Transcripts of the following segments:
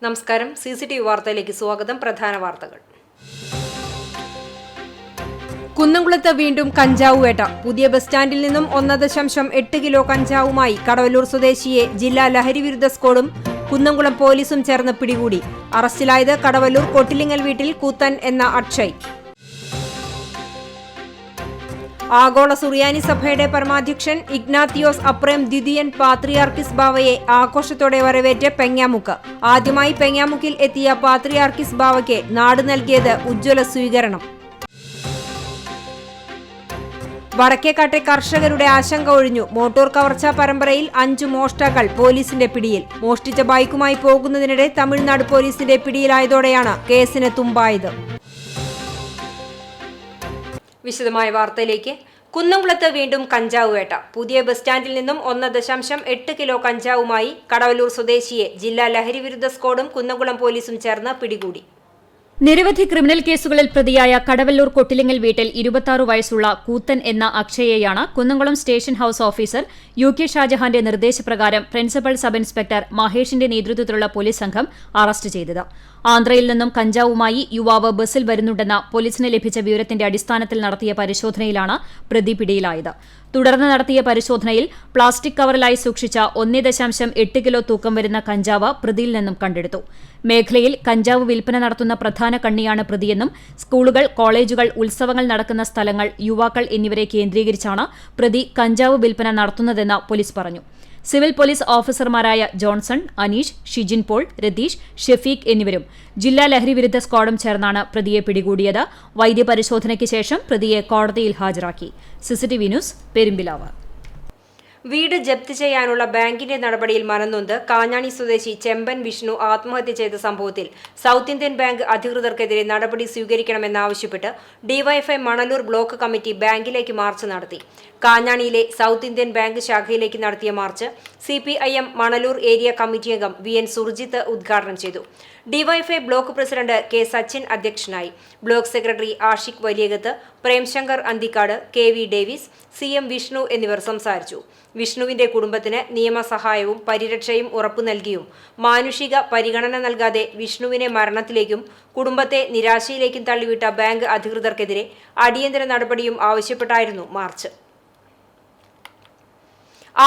നമസ്കാരം. CCTV വാർത്തയിലേക്ക് സ്വാഗതം. പ്രധാന വാർത്തകൾ. കുന്നംകുളത്ത് വീണ്ടും കഞ്ചാവ് വേട്ട. പുതിയ ബസ് സ്റ്റാൻഡിൽ നിന്നും 1.8 കിലോ കഞ്ചാവുമായി കടവല്ലൂർ സ്വദേശിയെ ജില്ലാ ലഹരിവിരുദ്ധ സ്ക്വാഡും കുന്നംകുളം പോലീസും ചേർന്ന് പിടികൂടി. അറസ്റ്റിലായത് കടവല്ലൂർ കൊട്ടിലിങ്ങൽ വീട്ടിൽ കൂത്തൻ എന്ന അക്ഷയ്. ആഗോള സുറിയാനി സഭയുടെ പരമാധ്യക്ഷൻ ഇഗ്നാത്തിയോസ് അപ്രേം ദ്വിതീയൻ പാത്രിയാർക്കിസ് ബാവയെ ആഘോഷത്തോടെ വരവേറ്റ് പെങ്ങാമുക്ക്. ആദ്യമായി പെങ്ങാമുക്കിൽ എത്തിയ പാത്രിയാർക്കിസ് ബാവയ്ക്ക് നാട് നൽകിയത് ഉജ്ജ്വല സ്വീകരണം. വടക്കേക്കാട്ടെ കർഷകരുടെ ആശങ്ക ഒഴിഞ്ഞു. മോട്ടോർ കവർച്ചാ പരമ്പരയിൽ 5 മോഷ്ടാക്കൾ പോലീസിന്റെ പിടിയിൽ. മോഷ്ടിച്ച ബൈക്കുമായി പോകുന്നതിനിടെ തമിഴ്നാട് പോലീസിന്റെ പിടിയിലായതോടെയാണ് കേസിന് തുമ്പായത്. വിശദമായ വാർത്തയിലേക്ക്. കുന്നംകുളത്ത് വീണ്ടും കഞ്ചാവ് വേട്ട. പുതിയ ബസ് സ്റ്റാൻഡിൽ നിന്നും 1.8 കിലോ കഞ്ചാവുമായി കടവല്ലൂർ സ്വദേശിയെ ജില്ലാ ലഹരിവിരുദ്ധ സ്ക്വാഡും കുന്നംകുളം പോലീസും ചേർന്ന് പിടികൂടി. നിരവധി ക്രിമിനൽ കേസുകളിൽ പ്രതിയായ കടവല്ലൂർ കൊട്ടിലിങ്ങൽ വീട്ടിൽ 26 വയസ്സുള്ള കൂത്തൻ എന്ന അക്ഷയെയാണ് Kunnamkulam station house officer UK ഷാജഹാന്റെ നിർദ്ദേശപ്രകാരം പ്രിൻസിപ്പൽ സബ് ഇൻസ്പെക്ടർ മഹേഷിന്റെ നേതൃത്വത്തിലുള്ള പോലീസ് സംഘം അറസ്റ്റ് ചെയ്തത്. ആന്ധ്രയിൽ നിന്നും കഞ്ചാവുമായി യുവാവ് ബസ്സിൽ വരുന്നുണ്ടെന്ന പോലീസിന് ലഭിച്ച വിവരത്തിന്റെ അടിസ്ഥാനത്തിൽ നടത്തിയ പരിശോധനയിലാണ് പ്രതി പിടിയിലായത്. തുടർന്ന് നടത്തിയ പരിശോധനയിൽ പ്ലാസ്റ്റിക് കവറിലായി സൂക്ഷിച്ച 1.8 കിലോ തൂക്കം വരുന്ന കഞ്ചാവ് പ്രതിയിൽ നിന്നും കണ്ടെടുത്തു. മേഖലയിൽ കഞ്ചാവ് വിൽപ്പന നടത്തുന്ന പ്രധാന കണ്ണിയാണ് പ്രതിയെന്നും സ്കൂളുകൾ, കോളേജുകൾ, ഉത്സവങ്ങൾ നടക്കുന്ന സ്ഥലങ്ങൾ, യുവാക്കൾ എന്നിവരെ കേന്ദ്രീകരിച്ചാണ് പ്രതി കഞ്ചാവ് വിൽപ്പന നടത്തുന്നതെന്ന് പോലീസ് പറഞ്ഞു. സിവിൽ പോലീസ് ഓഫീസർമാരായ ജോൺസൺ, അനീഷ്, ഷിജിൻ പോൾ, രതീഷ്, ഷെഫീഖ് എന്നിവരും ജില്ലാ ലഹരിവിരുദ്ധ സ്ക്വാഡും ചേർന്നാണ് പ്രതിയെ പിടികൂടിയത്. വൈദ്യപരിശോധനയ്ക്ക് ശേഷം പ്രതിയെ കോടതിയിൽ ഹാജരാക്കി. CCTV news, Perumpilavu. വീട് ജപ്തി ചെയ്യാനുള്ള ബാങ്കിന്റെ നടപടിയിൽ മനംനൊന്ത് കാഞ്ഞാണി സ്വദേശി ചെമ്പൻ വിഷ്ണു ആത്മഹത്യ ചെയ്ത സംഭവത്തിൽ സൗത്ത് ഇന്ത്യൻ ബാങ്ക് അധികൃതർക്കെതിരെ നടപടി സ്വീകരിക്കണമെന്നാവശ്യപ്പെട്ട് ഡിവൈഎഫ്ഐ മണലൂർ ബ്ലോക്ക് കമ്മിറ്റി ബാങ്കിലേക്ക് മാർച്ച് നടത്തി. കാഞ്ഞാണിയിലെ സൗത്ത് ഇന്ത്യൻ ബാങ്ക് ശാഖയിലേക്ക് നടത്തിയ march CPIM Manalur area committee അംഗം VN സുർജിത്ത് ഉദ്ഘാടനം ചെയ്തു. DYFI block president K Sachin അധ്യക്ഷനായി. Block secretary Ashiq Valiyakath, Premshankar Anthikkad, KV Davis, CM Vishnu എന്നിവർ സംസാരിച്ചു. വിഷ്ണുവിന്റെ കുടുംബത്തിന് നിയമസഹായവും പരിരക്ഷയും ഉറപ്പു നൽകിയും മാനുഷിക പരിഗണന നൽകാതെ വിഷ്ണുവിനെ മരണത്തിലേക്കും കുടുംബത്തെ നിരാശയിലേക്കും തള്ളിവിട്ട ബാങ്ക് അധികൃതർക്കെതിരെ അടിയന്തര നടപടിയും ആവശ്യപ്പെട്ടായിരുന്നു മാർച്ച്.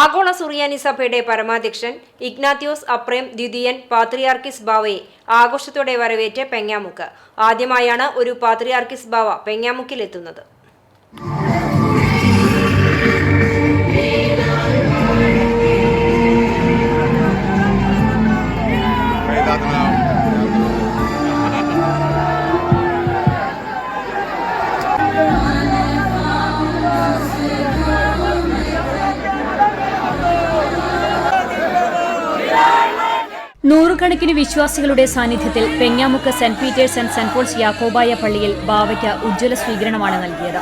ആഗോള സുറിയാനി സഭയുടെ പരമാധ്യക്ഷൻ ഇഗ്നാത്തിയോസ് അപ്രേം ദ്വിതീയൻ പാത്രിയാർക്കിസ് ബാവയെ ആഘോഷത്തോടെ വരവേറ്റ് പെങ്ങാമുക്ക്. ആദ്യമായാണ് ഒരു പാത്രിയാർക്കിസ് ബാവ പെങ്ങാമുക്കിലെത്തുന്നത്. നൂറുകണക്കിന് വിശ്വാസികളുടെ സാന്നിധ്യത്തിൽ Pengamukku saint Peter's and saint Paul's Yakobaya പള്ളിയിൽ ബാവയ്ക്ക് ഉജ്ജ്വല സ്വീകരണമാണ് നൽകിയത്.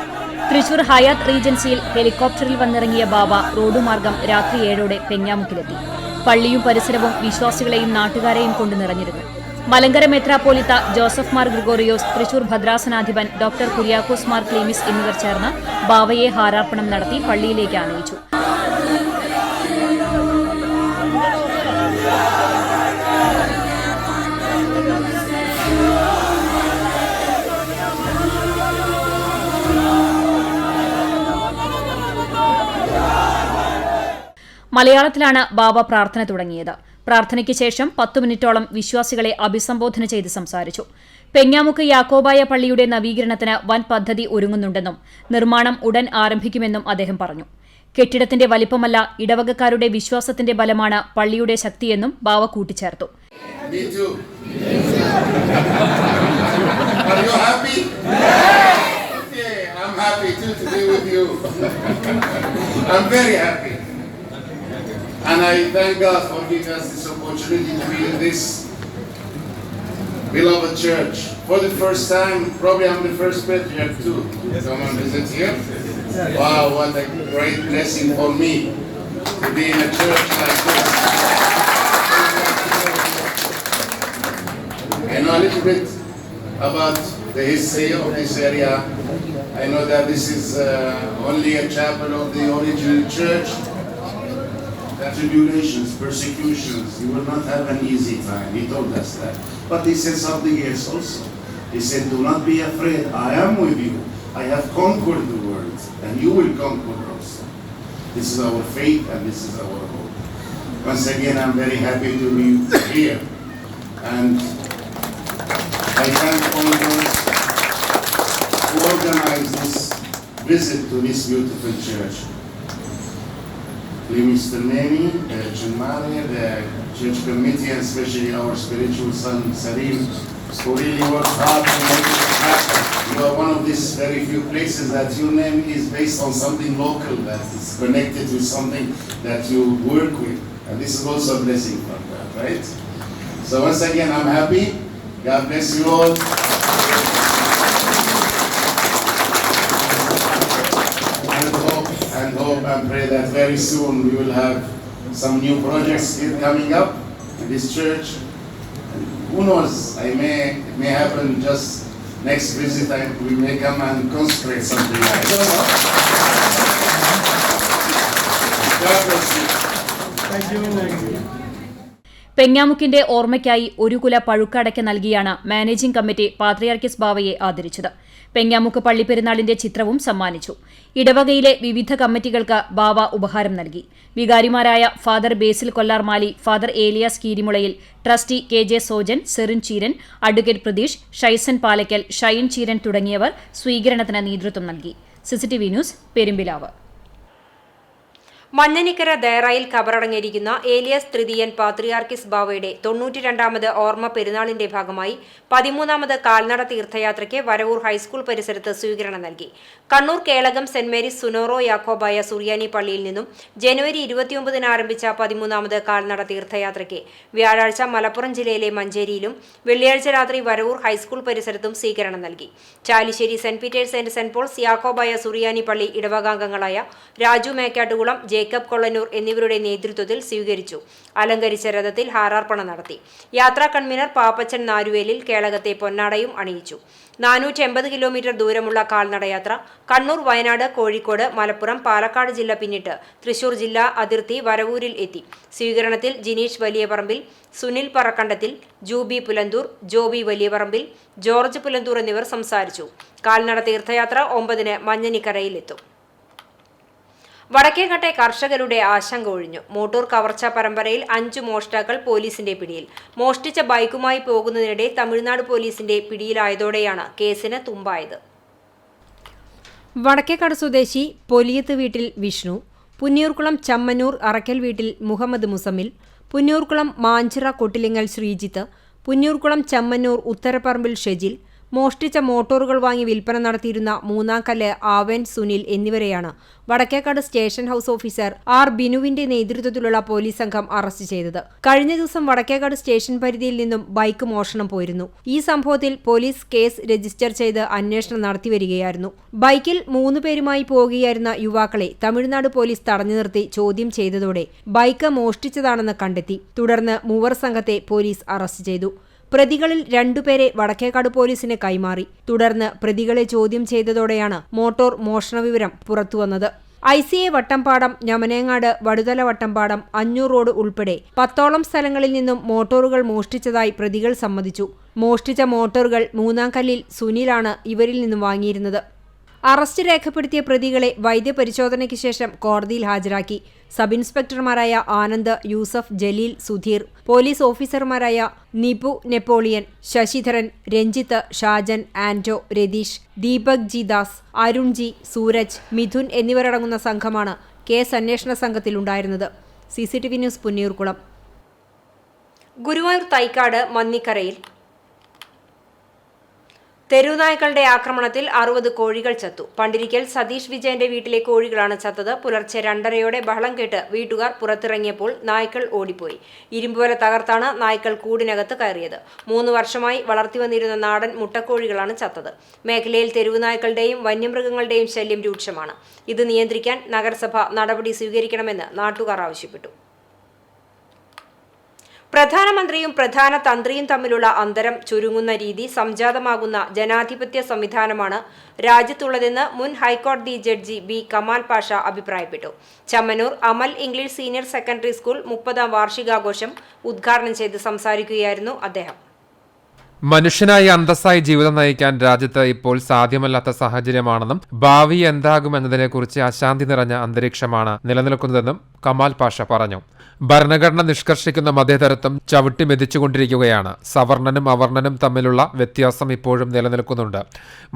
തൃശൂർ ഹയാത്ത് റീജൻസിയിൽ ഹെലികോപ്റ്ററിൽ വന്നിറങ്ങിയ ബാവ റോഡുമാർഗം രാത്രി 7ഓടെ പെങ്ങാമുക്കിലെത്തി. പള്ളിയും പരിസരവും വിശ്വാസികളെയും നാട്ടുകാരെയും കൊണ്ട് നിറഞ്ഞിരുന്നു. മലങ്കര മെത്രാപ്പോലിത്ത ജോസഫ് മാർ ഗ്രിഗോറിയോസ്, തൃശൂർ ഭദ്രാസനാധിപൻ ഡോക്ടർ കുര്യാക്കോസ് മാർ ക്ലീമിസ് എന്നിവർ ചേർന്ന് ബാവയെ ഹാരാർപ്പണം നടത്തി പള്ളിയിലേക്ക് ആനയിച്ചു. മലയാളത്തിലാണ് ബാവ പ്രാർത്ഥന തുടങ്ങിയത്. പ്രാർത്ഥനയ്ക്ക് ശേഷം 10 മിനിറ്റോളം വിശ്വാസികളെ അഭിസംബോധന ചെയ്ത് സംസാരിച്ചു. പെങ്ങാമുക്ക് യാക്കോബായ പള്ളിയുടെ നവീകരണത്തിന് വൻ പദ്ധതി ഒരുങ്ങുന്നുണ്ടെന്നും നിർമ്മാണം ഉടൻ ആരംഭിക്കുമെന്നും അദ്ദേഹം പറഞ്ഞു. കെട്ടിടത്തിന്റെ വലിപ്പമല്ല, ഇടവകക്കാരുടെ വിശ്വാസത്തിന്റെ ബലമാണ് പള്ളിയുടെ ശക്തിയെന്നും ബാവ കൂട്ടിച്ചേർത്തു. And I thank God for giving us this opportunity to be in this beloved church. For the first time, probably I'm the first patriarch too. Someone visits here. Wow, what a great blessing for me to be in a church like this. I know a little bit about the history of this area. I know that this is only a chapel of the original church. tribulations, persecutions. You will not have an easy time. He told us that. But he said something else also. He said, do not be afraid. I am with you. I have conquered the world, and you will conquer also. This is our faith, and this is our hope. Once again, I'm very happy to be here. And I thank all those who organized this visit to this beautiful church. Mr. Nemi, Jumari, the church committee, and especially our spiritual son, Sarim, who really worked hard to make it happen. You are one of these very few places that your name is based on something local, that is connected with something that you work with. And this is also a blessing from God, right? So once again, I'm happy. God bless you all. And hope and pray that very soon we will have some new projects here coming up in this church. And who knows, it may happen just next visit, we may come and consecrate something. I don't know. God bless you. Thank you. പെങ്ങാമുക്കിന്റെ ഓർമ്മയ്ക്കായി ഒരു കുല പഴുക്കടയ്ക്ക നൽകിയാണ് managing committee പാത്രിയാർക്കീസ് ബാവയെ ആദരിച്ചത്. Pengamuck പള്ളിപ്പെരുന്നാളിന്റെ ചിത്രവും സമ്മാനിച്ചു. ഇടവകയിലെ വിവിധ കമ്മിറ്റികൾക്ക് ബാവ ഉപഹാരം നൽകി. വികാരിമാരായ father Basil Kollarmali, father Elias Keerimulayil, trustee KJ Sojan, Serin Cheeran, advocate Pratheesh, Shaison Palakkal, Shine Cheeran തുടങ്ങിയവർ സ്വീകരണത്തിന് നേതൃത്വം നൽകി. CCTV news, Perumbilavu. മഞ്ഞനിക്കര ദയറായിൽ കബറടങ്ങിയിരിക്കുന്ന ഏലിയാസ് തൃതീയൻ പാത്രിയാർക്കീസ് ബാവയുടെ 92ാമത് ഓർമ്മ പെരുന്നാളിന്റെ ഭാഗമായി 13ാമത് കാൽനട തീർത്ഥയാത്രയ്ക്ക് വരവൂർ ഹൈസ്കൂൾ പരിസരത്ത് സ്വീകരണം നൽകി. കണ്ണൂർ കേളകം സെന്റ് മേരീസ് സുനോറോ യാക്കോബായ സുറിയാനി പള്ളിയിൽ നിന്നും ജനുവരി 29-ന് ആരംഭിച്ച 13ാമത് കാൽനട തീർത്ഥയാത്രയ്ക്ക് വ്യാഴാഴ്ച മലപ്പുറം ജില്ലയിലെ മഞ്ചേരിയിലും വെള്ളിയാഴ്ച രാത്രി വരവൂർ ഹൈസ്കൂൾ പരിസരത്തും സ്വീകരണം നൽകി. Chalissery saint Peter's and saint Paul's Yakobaya Suriyani പള്ളി ഇടവകാംഗങ്ങളായ രാജു മേക്കാട്ടുകുളം, ജേക്കബ് കൊള്ളന്നൂർ എന്നിവരുടെ നേതൃത്വത്തിൽ സ്വീകരിച്ചു. അലങ്കരിച്ച രഥത്തിൽ ഹാരാർപ്പണം നടത്തി. യാത്രാ കൺവീനർ പാപ്പച്ചൻ നാരുവേലിൽ കേളകത്തെ പൊന്നാടയും അണിയിച്ചു. 480 കിലോമീറ്റർ ദൂരമുള്ള കാൽനടയാത്ര കണ്ണൂർ, വയനാട്, കോഴിക്കോട്, മലപ്പുറം, പാലക്കാട് ജില്ല പിന്നിട്ട് തൃശൂർ ജില്ലാ അതിർത്തി വരവൂരിൽ എത്തി. സ്വീകരണത്തിൽ ജിനീഷ് വലിയപറമ്പിൽ, സുനിൽ പറക്കണ്ടത്തിൽ, ജൂബി പുലന്തൂർ, ജോബി വലിയപറമ്പിൽ, ജോർജ് പുലന്തൂർ എന്നിവർ സംസാരിച്ചു. കാൽനട തീർത്ഥയാത്ര 9-ന് മഞ്ഞനിക്കരയിലെത്തും. വടക്കേക്കട്ടെ കർഷകരുടെ ആശങ്ക ഒഴിഞ്ഞു. മോട്ടോർ കവർച്ചാ പരമ്പരയിൽ 5 മോഷ്ടാക്കൾ പോലീസിന്റെ പിടിയിൽ. മോഷ്ടിച്ച ബൈക്കുമായി പോകുന്നതിനിടെ തമിഴ്നാട് പോലീസിന്റെ പിടിയിലായതോടെയാണ് കേസിന് തുമ്പായത്. വടക്കേക്കാട് സ്വദേശി പൊലിയത്ത് വീട്ടിൽ വിഷ്ണു, പുന്നിയൂർക്കുളം ചമ്മന്നൂർ അറക്കൽ വീട്ടിൽ മുഹമ്മദ് മുസമ്മിൽ, പുന്നിയൂർക്കുളം മാഞ്ചിറ കൊട്ടിലിങ്ങൽ ശ്രീജിത്ത്, പുന്നിയൂർക്കുളം ചമ്മന്നൂർ ഉത്തരപ്പറമ്പിൽ ഷെജിൽ, മോഷ്ടിച്ച മോട്ടോറുകൾ വാങ്ങി വിൽപ്പന നടത്തിയിരുന്ന മൂന്നാംകല്ല് ആവേൻ സുനിൽ എന്നിവരെയാണ് Vadakkekad station house officer R ബിനുവിന്റെ നേതൃത്വത്തിലുള്ള പോലീസ് സംഘം അറസ്റ്റ് ചെയ്തത്. കഴിഞ്ഞ ദിവസം വടക്കേക്കാട് സ്റ്റേഷൻ പരിധിയിൽ നിന്നും ബൈക്ക് മോഷണം പോയിരുന്നു. ഈ സംഭവത്തിൽ പോലീസ് കേസ് രജിസ്റ്റർ ചെയ്ത് അന്വേഷണം നടത്തിവരികയായിരുന്നു. ബൈക്കിൽ 3 പേരുമായി പോകുകയായിരുന്ന യുവാക്കളെ തമിഴ്നാട് പോലീസ് തടഞ്ഞു നിർത്തി ചോദ്യം ചെയ്തതോടെ ബൈക്ക് മോഷ്ടിച്ചതാണെന്ന് കണ്ടെത്തി. തുടർന്ന് മൂവർ സംഘത്തെ പോലീസ് അറസ്റ്റ് ചെയ്തു. പ്രതികളിൽ 2 പേരെ വടക്കേക്കാട് പോലീസിന് കൈമാറി. തുടർന്ന് പ്രതികളെ ചോദ്യം ചെയ്തതോടെയാണ് മോട്ടോർ മോഷണ വിവരം പുറത്തുവന്നത്. ICA വട്ടംപാടം, ഞമനേങ്ങാട്, വടുതല വട്ടംപാടം, അഞ്ഞൂർ റോഡ് ഉൾപ്പെടെ 10ഓളം സ്ഥലങ്ങളിൽ നിന്നും മോട്ടോറുകൾ മോഷ്ടിച്ചതായി പ്രതികൾ സമ്മതിച്ചു. മോഷ്ടിച്ച മോട്ടോറുകൾ മൂന്നാംകല്ലിൽ സുനിലാണ് ഇവരിൽ നിന്നും വാങ്ങിയിരുന്നത്. അറസ്റ്റ് രേഖപ്പെടുത്തിയ പ്രതികളെ വൈദ്യപരിശോധനയ്ക്ക് ശേഷം കോടതിയിൽ ഹാജരാക്കി. സബ് ഇൻസ്പെക്ടർമാരായ ആനന്ദ്, യൂസഫ്, ജലീൽ, സുധീർ, പോലീസ് ഓഫീസർമാരായ Nipu, Napoleon, Sasidharan, Ranjith, Shajan, Anto, Ratheesh, Deepak G Das, Arun G, Sooraj, Mithun എന്നിവരടങ്ങുന്ന സംഘമാണ് കേസ് അന്വേഷണ സംഘത്തിലുണ്ടായിരുന്നത്. CCTV news, Punniyoorkulam. ഗുരുവായൂർ തൈക്കാട് മന്നിക്കരയിൽ തെരുവുനായ്ക്കളുടെ ആക്രമണത്തിൽ 60 കോഴികൾ ചത്തു. പണ്ടിരിക്കൽ സതീഷ് വിജയന്റെ വീട്ടിലെ കോഴികളാണ് ചത്തത്. പുലർച്ചെ 2:30-യോടെ ബഹളം കേട്ട് വീട്ടുകാർ പുറത്തിറങ്ങിയപ്പോൾ നായ്ക്കൾ ഓടിപ്പോയി. ഇരുമ്പുവല തകർത്താണ് നായ്ക്കൾ കൂടിനകത്ത് കയറിയത്. 3 വർഷമായി വളർത്തിവന്നിരുന്ന നാടൻ മുട്ടക്കോഴികളാണ് ചത്തത്. മേഖലയിൽ തെരുവുനായ്ക്കളുടെയും വന്യമൃഗങ്ങളുടെയും ശല്യം രൂക്ഷമാണ്. ഇത് നിയന്ത്രിക്കാൻ നഗരസഭ നടപടി സ്വീകരിക്കണമെന്ന് നാട്ടുകാർ ആവശ്യപ്പെട്ടു. പ്രധാനമന്ത്രിയും പ്രധാന തന്ത്രിയും തമ്മിലുള്ള അന്തരം ചുരുങ്ങുന്ന രീതി സംജാതമാകുന്ന ജനാധിപത്യ സംവിധാനമാണ് രാജ്യത്തുള്ളതെന്ന് മുൻ ഹൈക്കോടതി ജഡ്ജി ബി കമാൽ പാഷ അഭിപ്രായപ്പെട്ടു. ചമ്മനൂർ അമൽ ഇംഗ്ലീഷ് സീനിയർ സെക്കൻഡറി സ്കൂൾ 30ാം വാർഷികാഘോഷം ഉദ്ഘാടനം ചെയ്ത് സംസാരിക്കുകയായിരുന്നു അദ്ദേഹം. മനുഷ്യനായി അന്തസ്സായി ജീവിതം നയിക്കാൻ രാജ്യത്ത് ഇപ്പോൾ സാധ്യമല്ലാത്ത സാഹചര്യമാണെന്നും ഭാവി എന്താകുമെന്നതിനെക്കുറിച്ച് അശാന്തി നിറഞ്ഞ അന്തരീക്ഷമാണ് നിലനിൽക്കുന്നതെന്നും കമാൽ പാഷ പറഞ്ഞു. ഭരണഘടന നിഷ്കർഷിക്കുന്ന മതേതരത്വം ചവിട്ടി മെതിച്ചുകൊണ്ടിരിക്കുകയാണ്. സവർണനും അവർണനും തമ്മിലുള്ള വ്യത്യാസം ഇപ്പോഴും നിലനിൽക്കുന്നുണ്ട്.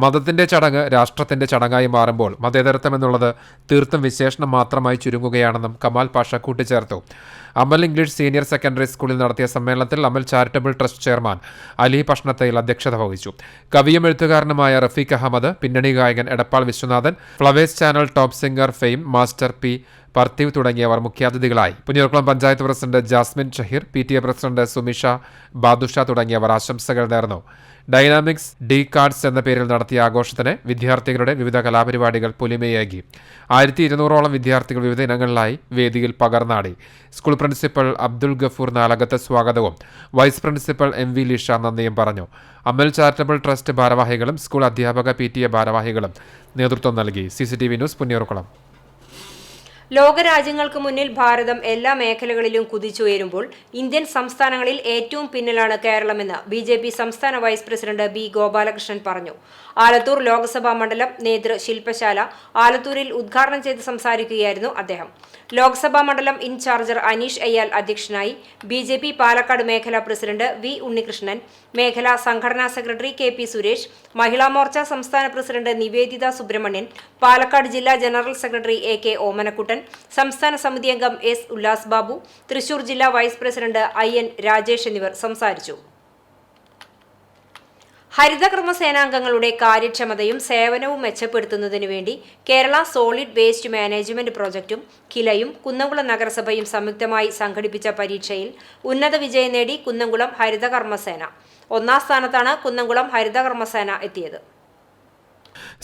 മതത്തിന്റെ ചടങ്ങ് രാഷ്ട്രത്തിന്റെ ചടങ്ങായി മാറുമ്പോൾ മതേതരത്വം എന്നുള്ളത് തീർത്തും വിശേഷണം മാത്രമായി ചുരുങ്ങുകയാണെന്നും കമാൽ പാഷ കൂട്ടിച്ചേർത്തു. അമൽ ഇംഗ്ലീഷ് സീനിയർ സെക്കൻഡറി സ്കൂളിൽ നടത്തിയ സമ്മേളനത്തിൽ Amal charitable trust chairman Ali Pashnathayil അധ്യക്ഷത വഹിച്ചു. കവിയും എഴുത്തുകാരനുമായ റഫീഖ് അഹമ്മദ്, പിന്നണി ഗായകൻ Edappal Viswanathan, flowers channel top singer fame master P Partheev തുടങ്ങിയവർ മുഖ്യാതിഥികളായി. Punnayurkulam panchayat president Jasmine Shaheer, PTA president Sumisha Badusha തുടങ്ങിയവർ ആശംസകൾ നേർന്നു. ഡൈനാമിക്സ് ഡി കാർഡ്സ് എന്ന പേരിൽ നടത്തിയ ആഘോഷത്തിന് വിദ്യാർത്ഥികളുടെ വിവിധ കലാപരിപാടികൾ പൊലിമയേകി. 1200ഓളം വിദ്യാർത്ഥികൾ വിവിധ ഇനങ്ങളിലായി വേദിയിൽ പകർന്നാടി. സ്കൂൾ പ്രിൻസിപ്പൽ അബ്ദുൽ ഗഫൂർ നാലകത്ത് സ്വാഗതവും വൈസ് പ്രിൻസിപ്പൽ MV ലിഷ നന്ദിയും പറഞ്ഞു. അമൽ ചാരിറ്റബിൾ ട്രസ്റ്റ് ഭാരവാഹികളും സ്കൂൾ അധ്യാപക PTA ഭാരവാഹികളും നേതൃത്വം നൽകി. CCTV news Punnayurkulam. ലോകരാജ്യങ്ങൾക്ക് മുന്നിൽ ഭാരതം എല്ലാ മേഖലകളിലും കുതിച്ചുയരുമ്പോൾ ഇന്ത്യൻ സംസ്ഥാനങ്ങളിൽ ഏറ്റവും പിന്നിലാണ് കേരളമെന്ന് BJP സംസ്ഥാന വൈസ് പ്രസിഡന്റ് B ഗോപാലകൃഷ്ണൻ പറഞ്ഞു. ആലത്തൂർ ലോക്സഭാ മണ്ഡലം നേതൃ ശില്പശാല ആലത്തൂരിൽ ഉദ്ഘാടനം ചെയ്ത് സംസാരിക്കുകയായിരുന്നു അദ്ദേഹം. ലോക്സഭാ മണ്ഡലം ഇൻചാർജർ അനീഷ് അയ്യാൽ അധ്യക്ഷനായി. BJP പാലക്കാട് മേഖലാ പ്രസിഡന്റ് V ഉണ്ണികൃഷ്ണൻ, മേഖലാ സംഘടനാ സെക്രട്ടറി KP സുരേഷ്, മഹിളാ മോർച്ച സംസ്ഥാന പ്രസിഡന്റ് നിവേദിത സുബ്രഹ്മണ്യൻ, പാലക്കാട് ജില്ലാ ജനറൽ സെക്രട്ടറി AK ഓമനക്കുട്ടൻ, സംസ്ഥാന സമിതി അംഗം S ഉല്ലാസ് ബാബു, തൃശൂർ ജില്ലാ വൈസ് പ്രസിഡന്റ് IN രാജേഷ് എന്നിവർ സംസാരിച്ചു. ഹരിതകർമ്മ സേനാംഗങ്ങളുടെ കാര്യക്ഷമതയും സേവനവും മെച്ചപ്പെടുത്തുന്നതിനു വേണ്ടി കേരള സോളിഡ് വേസ്റ്റ് മാനേജ്മെന്റ് പ്രോജക്റ്റും കിലയും കുന്നംകുളം നഗരസഭയും സംയുക്തമായി സംഘടിപ്പിച്ച പരീക്ഷയിൽ ഉന്നത വിജയം നേടി കുന്നംകുളം ഹരിതകർമ്മസേന. 1ാം സ്ഥാനത്താണ് കുന്നംകുളം ഹരിതകർമ്മസേന എത്തിയത്.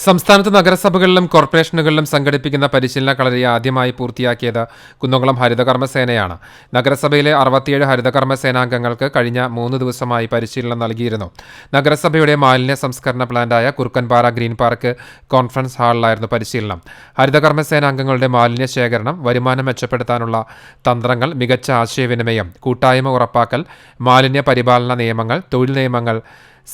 സംസ്ഥാനത്ത് നഗരസഭകളിലും കോർപ്പറേഷനുകളിലും സംഘടിപ്പിക്കുന്ന പരിശീലന കളരി ആദ്യമായി പൂർത്തിയാക്കിയത് കുന്നംകുളം ഹരിതകർമ്മ സേനയാണ്. നഗരസഭയിലെ 67 ഹരിതകർമ്മ സേനാംഗങ്ങൾക്ക് കഴിഞ്ഞ 3 ദിവസമായി പരിശീലനം നൽകിയിരുന്നു. നഗരസഭയുടെ മാലിന്യ സംസ്കരണ പ്ലാന്റായ കുറുക്കൻപാറ ഗ്രീൻ പാർക്ക് കോൺഫറൻസ് ഹാളിലായിരുന്നു പരിശീലനം. ഹരിതകർമ്മ സേനാംഗങ്ങളുടെ മാലിന്യ ശേഖരണം, വരുമാനം മെച്ചപ്പെടുത്താനുള്ള തന്ത്രങ്ങൾ, മികച്ച ആശയവിനിമയം, കൂട്ടായ്മ ഉറപ്പാക്കൽ, മാലിന്യ പരിപാലന നിയമങ്ങൾ, തൊഴിൽ നിയമങ്ങൾ,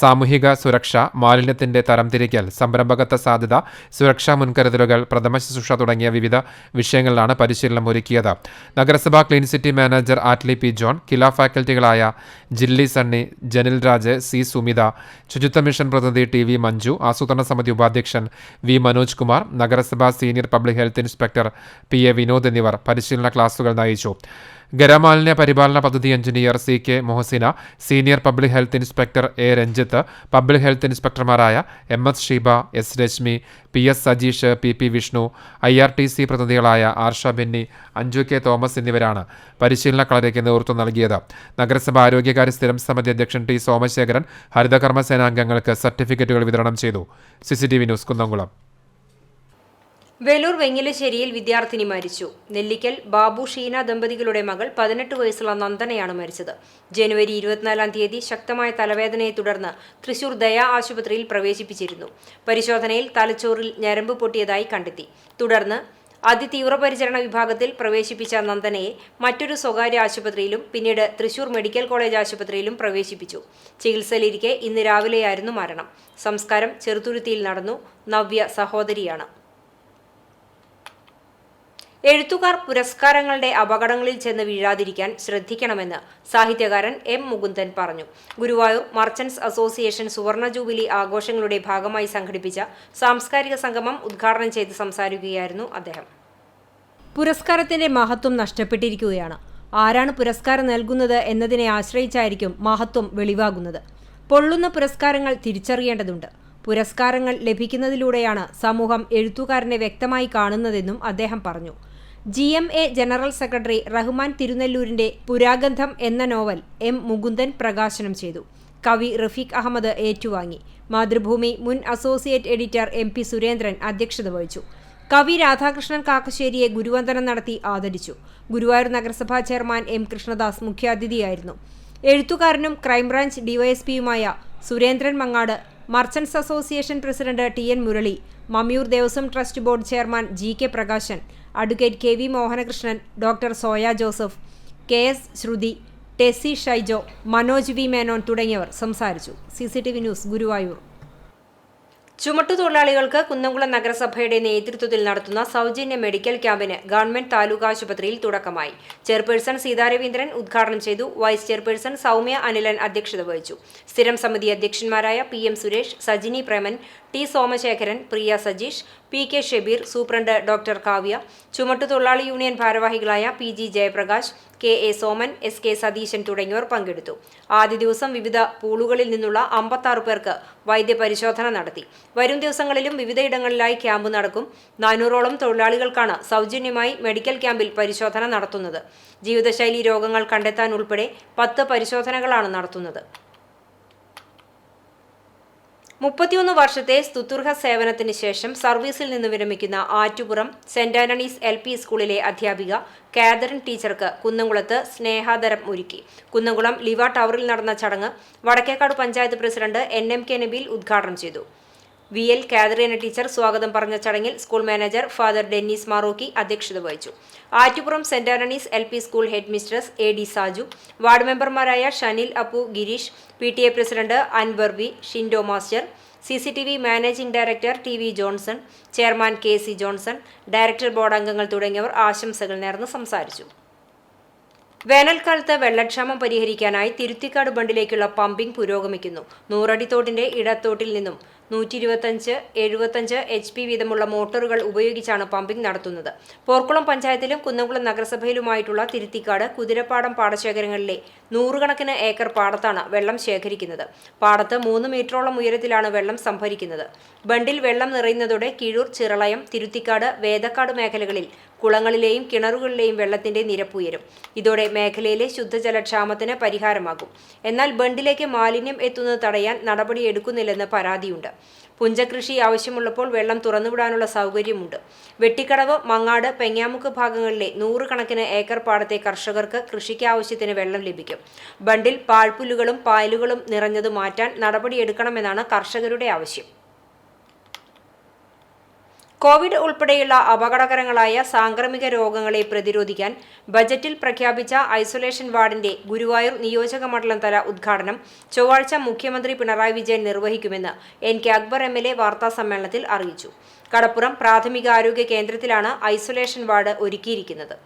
സാമൂഹിക സുരക്ഷ, മാലിന്യത്തിന്റെ തരംതിരിക്കൽ, സംരംഭകത്വ സാധ്യത, സുരക്ഷാ മുൻകരുതലുകൾ, പ്രഥമ ശുശ്രൂഷ തുടങ്ങിയ വിവിധ വിഷയങ്ങളിലാണ് പരിശീലനം ഒരുക്കിയത്. നഗരസഭാ clean city manager Attlee P John, KILA ഫാക്കൽറ്റികളായ ജില്ലി സണ്ണി, ജനിൽ രാജ്, C സുമിത, ശുചിത്വ മിഷൻ പ്രതിനിധി TV മഞ്ജു, ആസൂത്രണ സമിതി ഉപാധ്യക്ഷൻ V മനോജ് കുമാർ, നഗരസഭാ senior public health inspector PA Vinod എന്നിവർ പരിശീലന ക്ലാസുകൾ നയിച്ചു. ഖരമാലിന്യ പരിപാലന പദ്ധതി engineer CK Mohasina, senior public health inspector A Ranjith, public health ഇൻസ്പെക്ടർമാരായ MS Sheeba, S Reshmi, PS Sajeesh, PP Vishnu, IRTC പ്രതിനിധികളായ ആർഷ ബെന്നി, അഞ്ജു K തോമസ് എന്നിവരാണ് പരിശീലന കളരിക്ക് നേതൃത്വം നൽകിയത്. നഗരസഭ ആരോഗ്യകാര്യ സ്ഥിരം സമിതി അധ്യക്ഷൻ T സോമശേഖരൻ ഹരിതകർമ്മ സേനാംഗങ്ങൾക്ക് സർട്ടിഫിക്കറ്റുകൾ വിതരണം ചെയ്തു. CCTV news Kunnamkulam. വേലൂർ വെങ്ങിലശ്ശേരിയിൽ വിദ്യാർത്ഥിനി മരിച്ചു. നെല്ലിക്കൽ ബാബു ഷീന ദമ്പതികളുടെ മകൾ 18 വയസ്സുള്ള നന്ദനയാണ് മരിച്ചത്. ജനുവരി 24-ാം തീയതി ശക്തമായ തലവേദനയെ തുടർന്ന് തൃശൂർ ദയാ ആശുപത്രിയിൽ പ്രവേശിപ്പിച്ചിരുന്നു. പരിശോധനയിൽ തലച്ചോറിൽ ഞരമ്പ് പൊട്ടിയതായി കണ്ടെത്തി. തുടർന്ന് അതിതീവ്രപരിചരണ വിഭാഗത്തിൽ പ്രവേശിപ്പിച്ച നന്ദനയെ മറ്റൊരു സ്വകാര്യ ആശുപത്രിയിലും പിന്നീട് തൃശൂർ മെഡിക്കൽ കോളേജ് ആശുപത്രിയിലും പ്രവേശിപ്പിച്ചു. ചികിത്സയിലിരിക്കെ ഇന്ന് രാവിലെയായിരുന്നു മരണം. സംസ്കാരം ചെറുതുരുത്തിയിൽ നടന്നു. നവ്യ സഹോദരിയാണ്. എഴുത്തുകാർ പുരസ്കാരങ്ങളുടെ അപകടങ്ങളിൽ ചെന്ന് വീഴാതിരിക്കാൻ ശ്രദ്ധിക്കണമെന്ന് സാഹിത്യകാരൻ M മുകുന്ദൻ പറഞ്ഞു. ഗുരുവായൂർ മർച്ചന്റ്സ് അസോസിയേഷൻ സുവർണ ജൂബിലി ആഘോഷങ്ങളുടെ ഭാഗമായി സംഘടിപ്പിച്ച സാംസ്കാരിക സംഗമം ഉദ്ഘാടനം ചെയ്ത് സംസാരിക്കുകയായിരുന്നു അദ്ദേഹം. പുരസ്കാരത്തിന്റെ മഹത്വം നഷ്ടപ്പെട്ടിരിക്കുകയാണ്. ആരാണ് പുരസ്കാരം നൽകുന്നത് എന്നതിനെ ആശ്രയിച്ചായിരിക്കും മഹത്വം വെളിവാകുന്നത്. പൊള്ളുന്ന പുരസ്കാരങ്ങൾ തിരിച്ചറിയേണ്ടതുണ്ട്. പുരസ്കാരങ്ങൾ ലഭിക്കുന്നതിലൂടെയാണ് സമൂഹം എഴുത്തുകാരനെ വ്യക്തമായി കാണുന്നതെന്നും അദ്ദേഹം പറഞ്ഞു. GMA ജനറൽ സെക്രട്ടറി റഹ്മാൻ തിരുനെല്ലൂരിന്റെ പുരാഗന്ധം എന്ന നോവൽ M മുകുന്ദൻ പ്രകാശനം ചെയ്തു. കവി റഫീഖ് അഹമ്മദ് ഏറ്റുവാങ്ങി. മാതൃഭൂമി മുൻ അസോസിയേറ്റ് എഡിറ്റർ MP സുരേന്ദ്രൻ അധ്യക്ഷത വഹിച്ചു. കവി രാധാകൃഷ്ണൻ കാക്കശ്ശേരിയെ ഗുരുവന്ദനം നടത്തി ആദരിച്ചു. ഗുരുവായൂർ നഗരസഭാ ചെയർമാൻ എം കൃഷ്ണദാസ് മുഖ്യാതിഥിയായിരുന്നു. എഴുത്തുകാരനും ക്രൈംബ്രാഞ്ച് ഡിവൈഎസ്പിയുമായ Surendran Mangad, merchants association president T N. Murali, Mammiyur Devaswom trust board chairman G K. Prakashan, advocate K V. Mohanakrishnan, doctor Soya Joseph, K S. Sruthi, Tessy Shaijo, Manoj V. Menon തുടങ്ങിയവർ സംസാരിച്ചു. CCTV news, Guruvayur. ചുമട്ടുതൊഴിലാളികൾക്ക് കുന്നംകുളം നഗരസഭയുടെ നേതൃത്വത്തിൽ നടത്തുന്ന സൗജന്യ മെഡിക്കൽ ക്യാമ്പിന് ഗവൺമെന്റ് താലൂക്ക് ആശുപത്രിയിൽ തുടക്കമായി. ചെയർപേഴ്സൺ സീതാരവീന്ദ്രൻ ഉദ്ഘാടനം ചെയ്തു. വൈസ് ചെയർപേഴ്സൺ സൗമ്യ അനിലൻ അധ്യക്ഷത വഹിച്ചു. സ്ഥിരം സമിതി അധ്യക്ഷന്മാരായ PM Suresh, Sajini Preman, T Somasekharan, Priya Sajeesh, PK Shebeer, superintendent doctor Kavya, ചുമട്ടുതൊഴിലാളി യൂണിയൻ ഭാരവാഹികളായ PG Jayaprakash, KA Soman, SK Satheesan തുടങ്ങിയവർ പങ്കെടുത്തു. ആദ്യ ദിവസം വിവിധ പൂളുകളിൽ നിന്നുള്ള 56 പേർക്ക് വൈദ്യപരിശോധന നടത്തി. വരും ദിവസങ്ങളിലും വിവിധയിടങ്ങളിലായി ക്യാമ്പ് നടക്കും. 400ഓളം തൊഴിലാളികൾക്കാണ് സൗജന്യമായി മെഡിക്കൽ ക്യാമ്പിൽ പരിശോധന നടത്തുന്നത്. ജീവിതശൈലി രോഗങ്ങൾ കണ്ടെത്താൻ ഉൾപ്പെടെ 10 പരിശോധനകളാണ് നടത്തുന്നത്. 31 വർഷത്തെ സ്തുതുർഹ സേവനത്തിന് ശേഷം സർവീസിൽ നിന്ന് വിരമിക്കുന്ന ആറ്റുപുറം സെന്റ് ആന്റണീസ് LP സ്കൂളിലെ അധ്യാപിക കാതറിൻ ടീച്ചർക്ക് കുന്നംകുളത്ത് സ്നേഹാദരം ഒരുക്കി. കുന്നംകുളം ലിവ ടവറിൽ നടന്ന ചടങ്ങ് വടക്കേക്കാട് പഞ്ചായത്ത് പ്രസിഡന്റ് NMK നബീൽ ഉദ്ഘാടനം ചെയ്തു. VL കാതറീന ടീച്ചർ സ്വാഗതം പറഞ്ഞ ചടങ്ങിൽ school manager father Dennis Marokki അധ്യക്ഷത വഹിച്ചു. Attupuram saint Antony's LP school head mistress AD Saju, ward മെമ്പർമാരായ Shanil Appu, Girish, PTA president Anwar V, Shindo master, CCTV managing director TV Johnson, chairman KC Johnson, director board അംഗങ്ങൾ തുടങ്ങിയവർ ആശംസകൾ നേർന്ന് സംസാരിച്ചു. വേനൽക്കാലത്ത് വെള്ളക്ഷാമം പരിഹരിക്കാനായി തിരുത്തിക്കാട് ബണ്ടിലേക്കുള്ള പമ്പിംഗ് പുരോഗമിക്കുന്നു. 100 അടി തോട്ടിന്റെ ഇടത്തോട്ടിൽ നിന്നും 125, 75 HP വീതമുള്ള മോട്ടോറുകൾ ഉപയോഗിച്ചാണ് പമ്പിംഗ് നടത്തുന്നത്. പോർക്കുളം പഞ്ചായത്തിലും കുന്നംകുളം നഗരസഭയിലുമായിട്ടുള്ള തിരുത്തിക്കാട്, കുതിരപ്പാടം പാടശേഖരങ്ങളിലെ 100 കണക്കിന് ഏക്കർ പാടത്താണ് വെള്ളം ശേഖരിക്കുന്നത്. പാടത്ത് 3 മീറ്ററോളം ഉയരത്തിലാണ് വെള്ളം സംഭരിക്കുന്നത്. ബണ്ടിൽ വെള്ളം നിറയുന്നതോടെ കീഴൂർ, ചിറളയം, തിരുത്തിക്കാട്, വേദക്കാട് മേഖലകളിൽ കുളങ്ങളിലെയും കിണറുകളിലെയും വെള്ളത്തിന്റെ നിരപ്പ് ഉയരും. ഇതോടെ മേഖലയിലെ ശുദ്ധജലക്ഷാമത്തിന് പരിഹാരമാകും. എന്നാൽ ബണ്ടിലേക്ക് മാലിന്യം എത്തുന്നത് തടയാൻ നടപടിയെടുക്കുന്നില്ലെന്ന് പരാതിയുണ്ട്. പുഞ്ചകൃഷി ആവശ്യമുള്ളപ്പോൾ വെള്ളം തുറന്നുവിടാനുള്ള സൗകര്യമുണ്ട്. വെട്ടിക്കടവ്, മങ്ങാട്, പെങ്ങാമുക്ക് ഭാഗങ്ങളിലെ 100 കണക്കിന് ഏക്കർ പാടത്തെ കർഷകർക്ക് കൃഷിക്ക് ആവശ്യത്തിന് വെള്ളം ലഭിക്കും. ബണ്ടിൽ പാഴ്പുല്ലുകളും പായലുകളും നിറഞ്ഞത് മാറ്റാൻ നടപടിയെടുക്കണമെന്നാണ് കർഷകരുടെ ആവശ്യം. കോവിഡ് ഉൾപ്പെടെയുള്ള അപകടകരങ്ങളായ സാംക്രമിക രോഗങ്ങളെ പ്രതിരോധിക്കാൻ ബജറ്റിൽ പ്രഖ്യാപിച്ച ഐസൊലേഷൻ വാർഡിന്റെ ഗുരുവായൂർ നിയോജക മണ്ഡലം തല ഉദ്ഘാടനം ചൊവ്വാഴ്ച മുഖ്യമന്ത്രി പിണറായി വിജയൻ നിർവഹിക്കുമെന്ന് NK അക്ബർ MLA വാർത്താസമ്മേളനത്തിൽ അറിയിച്ചു. കടപ്പുറം പ്രാഥമികാരോഗ്യ കേന്ദ്രത്തിലാണ് ഐസൊലേഷൻ വാർഡ് ഒരുക്കിയിരിക്കുന്നത്.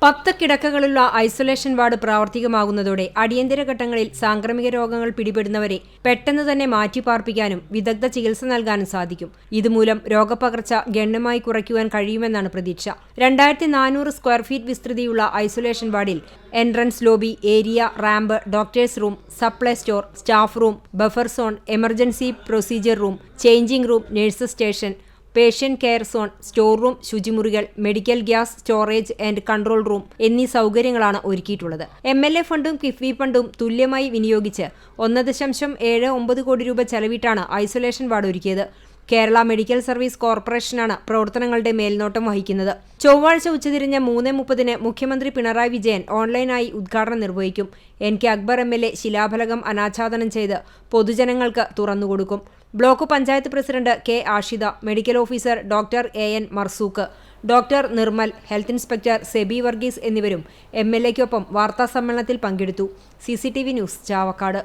10 കിടക്കകളുള്ള ഐസൊലേഷൻ വാർഡ് പ്രാവർത്തികമാകുന്നതോടെ അടിയന്തര ഘട്ടങ്ങളിൽ സാംക്രമിക രോഗങ്ങൾ പിടിപെടുന്നവരെ പെട്ടെന്ന് തന്നെ മാറ്റിപ്പാർപ്പിക്കാനും വിദഗ്ധ ചികിത്സ നൽകാനും സാധിക്കും. ഇതുമൂലം രോഗപകർച്ച ഗണ്യമായി കുറയ്ക്കുവാൻ കഴിയുമെന്നാണ് പ്രതീക്ഷ. 2400 സ്ക്വയർ ഫീറ്റ് വിസ്തൃതിയുള്ള ഐസൊലേഷൻ വാർഡിൽ entrance lobby, area, ramp, doctors room, supply store, staff room, buffer zone, emergency procedure room, changing room, nurse station, patient care zone, store room, ശുചിമുറികൾ, medical gas storage and control room എന്നീ സൗകര്യങ്ങളാണ് ഒരുക്കിയിട്ടുള്ളത്. MLA ഫണ്ടും കിഫ്ബി ഫണ്ടും തുല്യമായി വിനിയോഗിച്ച് 1.79 കോടി രൂപ ചെലവിട്ടാണ് isolation ward ഒരുക്കിയത്. കേരള മെഡിക്കൽ സർവീസ് കോർപ്പറേഷനാണ് പ്രവർത്തനങ്ങളുടെ മേൽനോട്ടം വഹിക്കുന്നത്. ചൊവ്വാഴ്ച ഉച്ചതിരിഞ്ഞ് 3:30 മുഖ്യമന്ത്രി പിണറായി വിജയൻ ഓൺലൈനായി ഉദ്ഘാടനം നിർവഹിക്കും. NK അക്ബർ MLA ശിലാഫലകം അനാച്ഛാദനം ചെയ്ത് പൊതുജനങ്ങൾക്ക് തുറന്നുകൊടുക്കും. Block panchayat president K Ashitha, medical officer doctor AN Marzook, doctor Nirmal, health inspector Sebi Varghese എന്നിവരും MLAയ്ക്കൊപ്പം വാർത്താസമ്മേളനത്തിൽ പങ്കെടുത്തു. CCTV news, Chavakkad.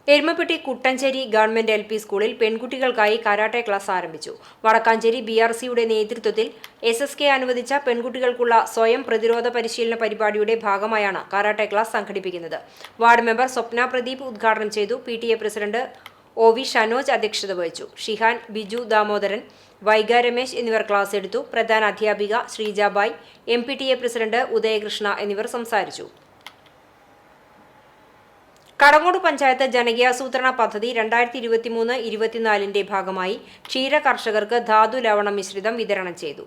Erumapetty Kuttanchery government LP സ്കൂളിൽ പെൺകുട്ടികൾക്കായി കരാട്ടെ ക്ലാസ് ആരംഭിച്ചു. വടക്കാഞ്ചേരി BRCയുടെ നേതൃത്വത്തിൽ SSK അനുവദിച്ച പെൺകുട്ടികൾക്കുള്ള സ്വയം പ്രതിരോധ പരിശീലന പരിപാടിയുടെ ഭാഗമായാണ് കരാട്ടെ ക്ലാസ് സംഘടിപ്പിക്കുന്നത്. വാർഡ് മെമ്പർ സ്വപ്ന പ്രദീപ് ഉദ്ഘാടനം ചെയ്തു. PTA പ്രസിഡന്റ് OV ഷനോജ് അധ്യക്ഷത വഹിച്ചു. ഷിഹാൻ, ബിജു ദാമോദരൻ, വൈഗ രമേശ് എന്നിവർ ക്ലാസ് എടുത്തു. പ്രധാന അധ്യാപിക ശ്രീജാബായ്, MPTA പ്രസിഡന്റ് ഉദയകൃഷ്ണ എന്നിവർ സംസാരിച്ചു. കടങ്ങോട് പഞ്ചായത്ത് ജനകീയാസൂത്രണ പദ്ധതി 2023-24 ഭാഗമായി ക്ഷീര കർഷകർക്ക് ധാതു ലവണ മിശ്രിതം വിതരണം ചെയ്തു.